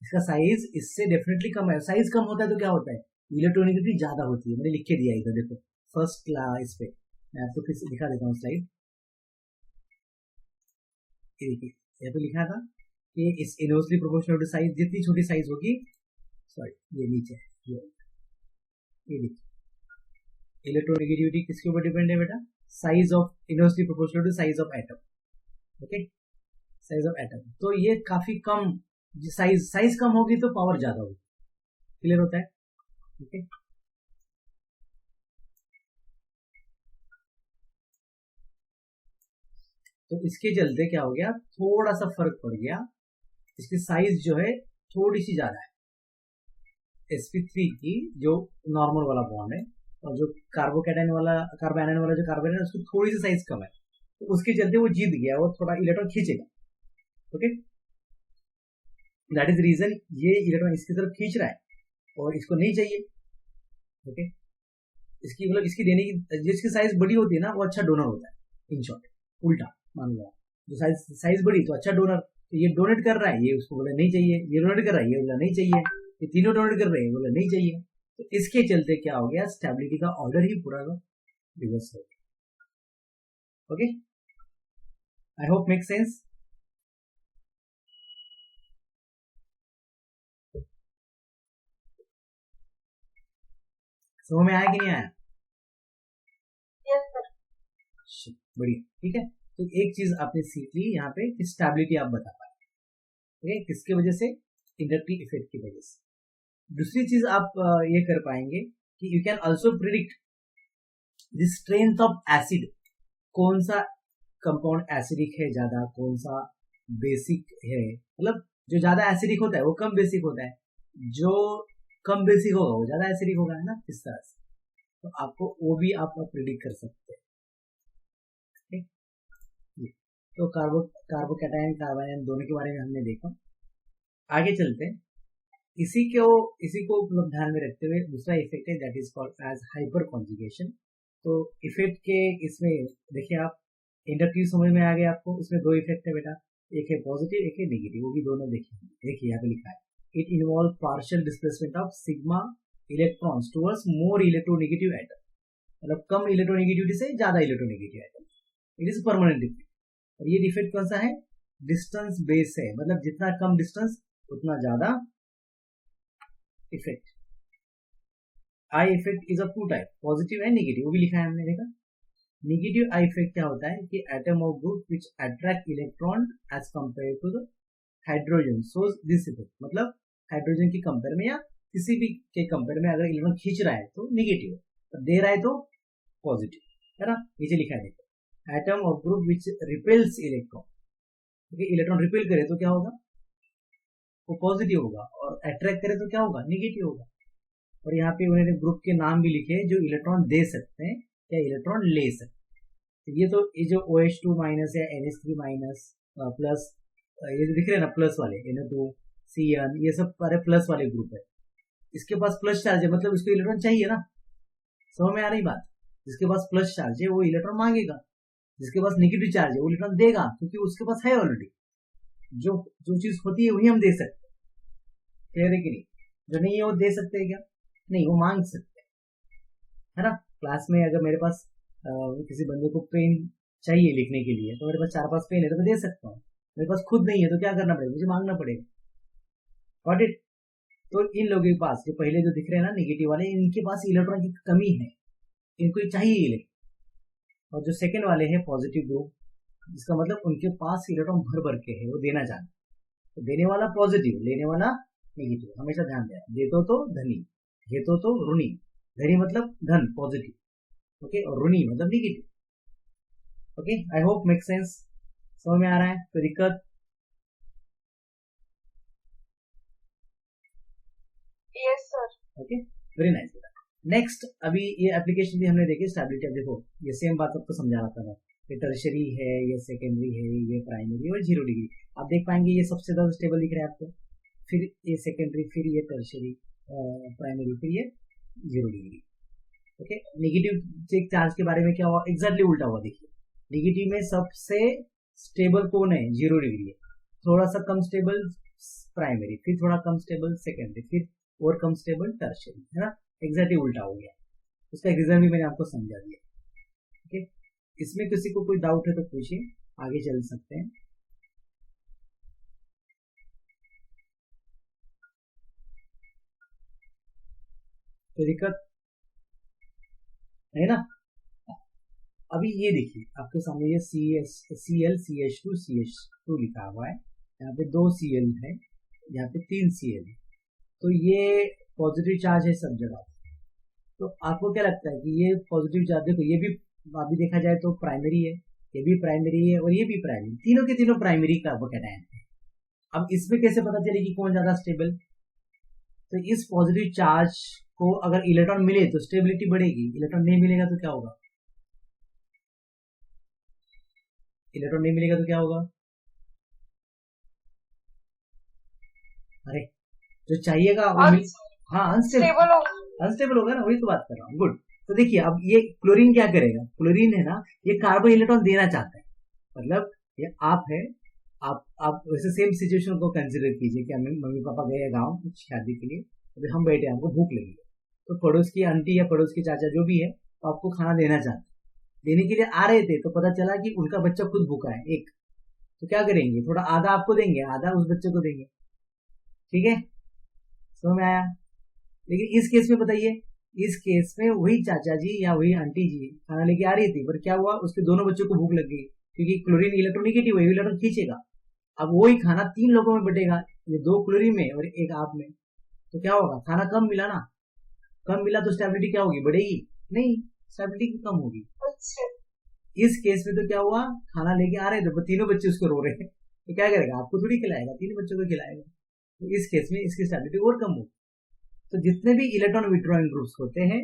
इसका साइज इससे डेफिनेटली कम है। साइज कम होता है तो क्या होता है? इलेक्ट्रोनेगेटिविटी ज्यादा होती है, मैंने लिख के दिया इधर, देखो फर्स्ट क्लास पे, मैं आपको फिर से दिखा देता हूँ स्लाइड, ये देखिए यहाँ पे लिखा था कि इस इनवर्सली प्रोपोर्शनल टू साइज, जितनी छोटी साइज होगी, सॉरी ये नीचे ये देखिए, इलेक्ट्रोनेगेटिविटी किसके ऊपर डिपेंड है बेटा? Size of inversely proportional to size of atom, okay, size of atom. तो ये काफी कम, साइज कम होगी तो पावर ज्यादा होगी, क्लियर होता है? ओके, तो इसके चलते क्या हो गया, थोड़ा सा फर्क पड़ गया, इसकी साइज जो है थोड़ी सी ज्यादा है sp3 की, जो नॉर्मल वाला बॉन्ड है, और जो कार्बोकैटायन वाला जो कार्बन है उसकी थोड़ी सी साइज कम है, तो उसके चलते वो जीत गया, वो थोड़ा इलेक्ट्रॉन खींचेगा, ओके, दैट इज रीजन ये इलेक्ट्रॉन इसकी तरफ खींच रहा है और इसको नहीं चाहिए, ओके, इसकी मतलब इसकी देने की, जिसकी साइज बड़ी होती है ना वो अच्छा डोनर होता है, इन शॉर्ट, उल्टा मान लो, जो साइज बड़ी तो अच्छा डोनर, तो ये डोनेट कर रहा है, ये उसको बोला नहीं चाहिए, ये डोनेट कर रहा है, ये बोला नहीं चाहिए, ये तीनों डोनेट कर रहे हैं, बोला नहीं चाहिए। तो इसके चलते क्या हो गया, स्टेबिलिटी का ऑर्डर ही पूरा रिवर्स हो गया। Okay, I hope make sense. समझ में आया कि नहीं आया? Yes sir. बढ़िया, ठीक है। तो एक चीज आपने सीख ली यहाँ पे कि स्टेबिलिटी आप बता पाए, ठीक है, किसके वजह से, इंडक्टिव इफेक्ट की वजह से। दूसरी चीज आप ये कर पाएंगे कि you can also predict the strength of acid, कौन सा कंपाउंड एसिडिक है ज्यादा, कौन सा बेसिक है, मतलब जो ज्यादा एसिडिक होता है वो कम बेसिक होता है, जो कम बेसिक होगा वो ज्यादा एसिडिक होगा, है ना, इस तरह से। तो आपको वो भी आप प्रिडिक्ट कर सकते हैं। तो कार्बोकैटायन कार्बोनाइन दोनों के बारे में हमने देखा। आगे चलते हैं, इसी को मतलब ध्यान में रखते हुए दूसरा इफेक्ट है that is called as hyperconjugation. तो इफेक्ट के इसमें देखिए आप, इंडक्टिव समझ में आ गया आपको, इसमें दो इफेक्ट है बेटा, एक है पॉजिटिव एक है नेगेटिव, वो भी दोनों देखिए यहाँ पे लिखा है, it involve partial displacement of sigma electrons towards more electronegative atom, मतलब कम इलेक्ट्रोनेगेटिविटी से ज्यादा electronegative atom. It is permanent effect. और ये इफेक्ट कौन सा है, डिस्टेंस बेस है, मतलब जितना कम डिस्टेंस उतना ज्यादा effect. I effect is of two type, positive and negative, वो भी लिखा है हमने देखा। नेगेटिव आई इफेक्ट क्या होता है कि atom of group which attract electron as compare to the hydrogen shows this effect, मतलब हाइड्रोजन के कंपेयर में या किसी भी के कंपेयर में अगर इलेक्ट्रॉन खींच रहा है तो नेगेटिव, दे रहा है तो पॉजिटिव, है ना, नीचे लिखा है देखो, atom of group which repels electron, क्योंकि इलेक्ट्रॉन रिपेल करे तो क्या होगा, वो पॉजिटिव होगा, और अट्रैक्ट करे तो क्या होगा, नेगेटिव होगा। और यहाँ पे उन्होंने ग्रुप के नाम भी लिखे जो इलेक्ट्रॉन दे सकते हैं या इलेक्ट्रॉन ले सकते हैं। तो ये जो OH2 माइनस या NH3 माइनस प्लस, ये दिख रहे हैं ना प्लस वाले, Na2 CN, ये सब सारे प्लस वाले ग्रुप है, इसके पास प्लस चार्ज है, मतलब इसको इलेक्ट्रॉन चाहिए ना, समझ में आ रही बात। जिसके पास प्लस चार्ज है वो इलेक्ट्रॉन मांगेगा, जिसके पास नेगेटिव चार्ज है वो इलेक्ट्रॉन देगा, क्योंकि उसके पास है ऑलरेडी। जो चीज होती है वही हम दे सकते हैं, क्लियर है कि नहीं? जो नहीं है वो दे सकते हैं क्या? नहीं, वो मांग सकते हैं, है ना। क्लास में अगर मेरे पास किसी बंदे को पेन चाहिए लिखने के लिए, तो मेरे पास 4-5 पेन है तो मैं दे सकता हूँ, मेरे पास खुद नहीं है तो क्या करना पड़ेगा, मुझे मांगना पड़ेगा, गॉट इट। तो इन लोगों के पास जो पहले जो दिख रहे हैं ना नेगेटिव वाले, इनके पास इलेक्ट्रॉन की कमी है, इनको चाहिए इलेक्ट्रॉन। और जो सेकंड वाले हैं पॉजिटिव ग्रुप, जिसका मतलब उनके पास इलेक्ट्रॉन भर भर के है, वो देना चाहते, तो देने वाला पॉजिटिव, लेने वाला नेगेटिव, हमेशा ध्यान देना। देतो तो धनी, घेतो तो ऋणी, धनी मतलब धन पॉजिटिव, ओके, और ऋणी मतलब negative. Okay, I hope make sense, समझ में आ रहा है? कोई दिक्कत? Yes sir. Okay, very nice बेटा। नेक्स्ट, अभी ये एप्लीकेशन भी हमने देखी स्टेबिलिटी। अब देखो ये सेम बात आपको समझा रहा था मैं, ये टर्शरी है, ये सेकेंडरी है, ये प्राइमरी और 0 डिग्री। आप देख पाएंगे ये सबसे ज्यादा स्टेबल दिख रहा है आपको, फिर ये सेकेंडरी, फिर ये टर्शरी, प्राइमरी, फिर ये 0 डिग्री। ओके, नेगेटिव चार्ज के बारे में क्या हुआ, एग्जैक्टली उल्टा हुआ। देखिए नेगेटिव में सबसे स्टेबल कौन है, 0 डिग्री है, थोड़ा सा कम स्टेबल प्राइमरी, फिर थोड़ा कम स्टेबल सेकेंडरी, फिर और कम स्टेबल टर्शरी, है ना, एग्जैक्टली उल्टा हो गया। उसका रीजन भी मैंने आपको समझा दिया। ओके, इसमें किसी को कोई डाउट है तो पूछिए, आगे चल सकते हैं। कोई दिक्कत है ना? अभी ये देखिए आपके सामने ये Cl CH2 CH2 लिखा हुआ है, यहाँ पे 2 Cl है, यहाँ पे 3 Cl है, तो ये पॉजिटिव चार्ज है सब जगह। तो आपको क्या लगता है कि ये पॉजिटिव चार्ज, देखो ये भी अभी देखा जाए तो प्राइमरी है, ये भी प्राइमरी है और ये भी प्राइमरी, तीनों के तीनों प्राइमरी कार्बोकैटायन है। अब इसमें कैसे पता चलेगी कौन ज्यादा स्टेबल? तो इस पॉजिटिव चार्ज को अगर इलेक्ट्रॉन मिले तो स्टेबिलिटी बढ़ेगी, इलेक्ट्रॉन नहीं मिलेगा तो क्या होगा? इलेक्ट्रॉन नहीं मिलेगा तो क्या होगा? अरे जो चाहिएगा वो हाँ अनस्टेबल होगा ना, वही तो बात कर रहा हूँ। गुड। तो देखिए अब ये क्लोरीन क्या करेगा, क्लोरीन है ना, ये कार्बन इलेक्ट्रॉन देना चाहता है, मतलब ये आप है, आप वैसे सेम सिचुएशन को कंसिडर कीजिए कि हमें मम्मी पापा गए गांव कुछ शादी के लिए, अभी हम बैठे, हमको भूख लगी है, तो पड़ोस की आंटी या पड़ोस के चाचा जो भी है तो आपको खाना देना चाहते, देने के लिए आ रहे थे, तो पता चला कि उनका बच्चा खुद भूखा है एक, तो क्या करेंगे, थोड़ा आधा आपको देंगे, आधा उस बच्चे को देंगे, ठीक है, समझ में आया। लेकिन इस केस में बताइए, इस केस में वही चाचा जी या वही आंटी जी खाना लेके आ रही थी, पर क्या हुआ, उसके दोनों बच्चों को भूख लग गई, क्योंकि क्लोरीन इलेक्ट्रोनिगेटिव है, इलेक्ट्रॉन खींचेगा। अब वही खाना 3 लोगों में बटेगा, ये 2 क्लोरीन में और 1 आप में, तो क्या होगा, खाना कम मिला ना, कम मिला तो स्टेबिलिटी क्या होगी, बढ़ेगी नहीं, स्टेबिलिटी कम होगी। इस केस में तो क्या हुआ, खाना लेके आ रहे थे, तीनों बच्चे उसको रो रहे हैं, तो क्या करेगा, आपको थोड़ी खिलाएगा, 3 बच्चों को खिलाएगा, तो इस केस में इसकी स्टेबिलिटी और कम होगी। तो जितने भी इलेक्ट्रॉन विड्रॉइंग ग्रुप्स होते हैं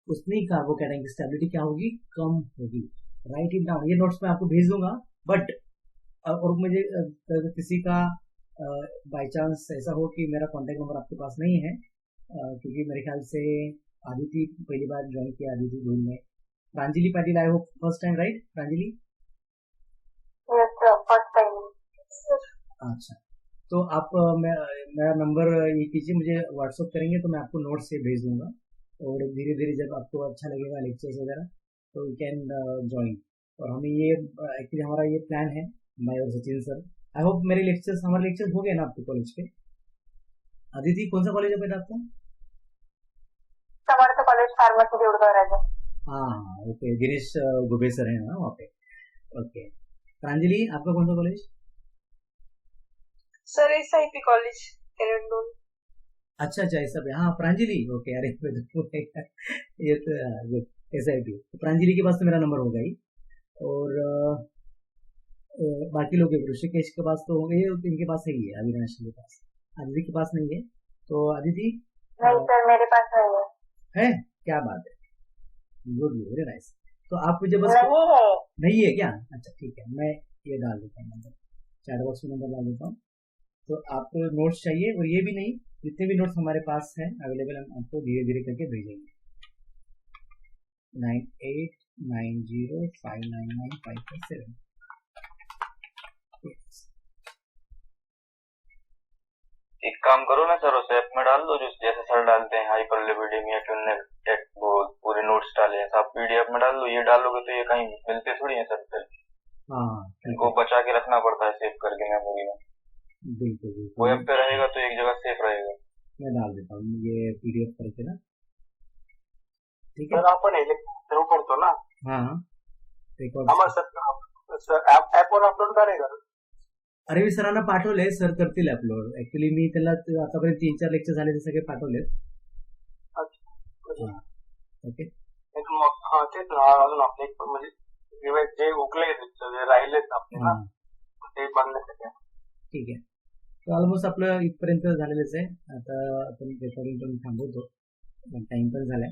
उतनी कार्बोकैटायन की स्टेबिलिटी क्या होगी, कम होगी। राइट इट डाउन, ये नोट्स मैं आपको भेज दूंगा, बट और मुझे किसी का बाय चांस ऐसा हो कि मेरा कॉन्टेक्ट नंबर आपके पास नहीं है, क्योंकि मेरे ख्याल से आदिति पहली बार ज्वाइन किया, आदिति धूल में, Pranjali Patil I hope first time, right Pranjali? First time. अच्छा, तो आप मेरा नंबर ये कीजिए, मुझे व्हाट्सअप करेंगे तो मैं आपको नोट्स से भेज दूंगा, और धीरे धीरे जब आपको अच्छा लगेगा लेक्चर्स वगैरह तो यू कैन ज्वाइन। और हमें ये एक्चुअली हमारा ये प्लान है, मैं और सचिन सर, आई होप मेरे लेक्चर्स, हमारे लेक्चर्स हो गए ना आपके कॉलेज के? आदिति कौन सा कॉलेज है बेटा आपका? समर्थ कॉलेज फार्मसी देवगढ़। हाँ ओके, गिरीश गुबे सर है ना वहाँ पे, ओके। प्रांजलि आपका कौन सा college? Sir SIP college Erandol. अच्छा अच्छा, ऐसा भी, हाँ प्रांजलि, ओके, अरे ये तो SIP, तो प्रांजलि के पास तो मेरा नंबर होगा ही, और बाकी लोग ऋषिकेश के पास तो होंगे, इनके पास ही है, अविनाश के पास, आदिति के पास नहीं है, तो आदिति नहीं सर, मेरे पास नहीं है, क्या बात है, गुड, वेरी नाइस। तो आप मुझे बस, नहीं है क्या? अच्छा ठीक है, मैं ये डाल देता हूँ नंबर, चैट बॉक्स में नंबर डाल देता हूँ, तो आपको नोट्स चाहिए, और ये भी नहीं, जितने भी नोट्स हमारे पास हैं अवेलेबल, हम आपको धीरे धीरे करके भेजेंगे। 9890599547। एक काम करो ना सर, उसे ऐप में डाल दो, जो जैसे सर डालते हैं हाइपरलिपिडेमिया वो पूरे नोट्स डाले हैं, आप PDF में डाल दो, ये डालोगे तो ये कहीं मिलते थोड़ी है सर, फिर इनको बचा के रखना पड़ता है सेव करके मेमोरी में। बिल्कुल वो ऐप पे रहेगा तो एक जगह सेफ रहेगा। मैं डाल देता हूँ ये PDF करके ना, ठीक है सर आपण सेव करतो ना, हाँ सर ऍपवर अपलोड करेगा? अरे मी सरांना पाठवले, सर करतील अपलोड, ऍक्च्युली मी त्याला आतापर्यंत 3-4 लेक्चर झाले ते सगळे पाठवले। ओके, हा तेच अजून आपले म्हणजे जे उकले राहिलेत आपले ते बनण्यासाठी, ठीक आहे, तर ऑलमोस्ट आपलं इथपर्यंत झालेलंच आहे, आता आपण रेकॉर्डिंग पण थांबवतो, टाइम पण झालाय।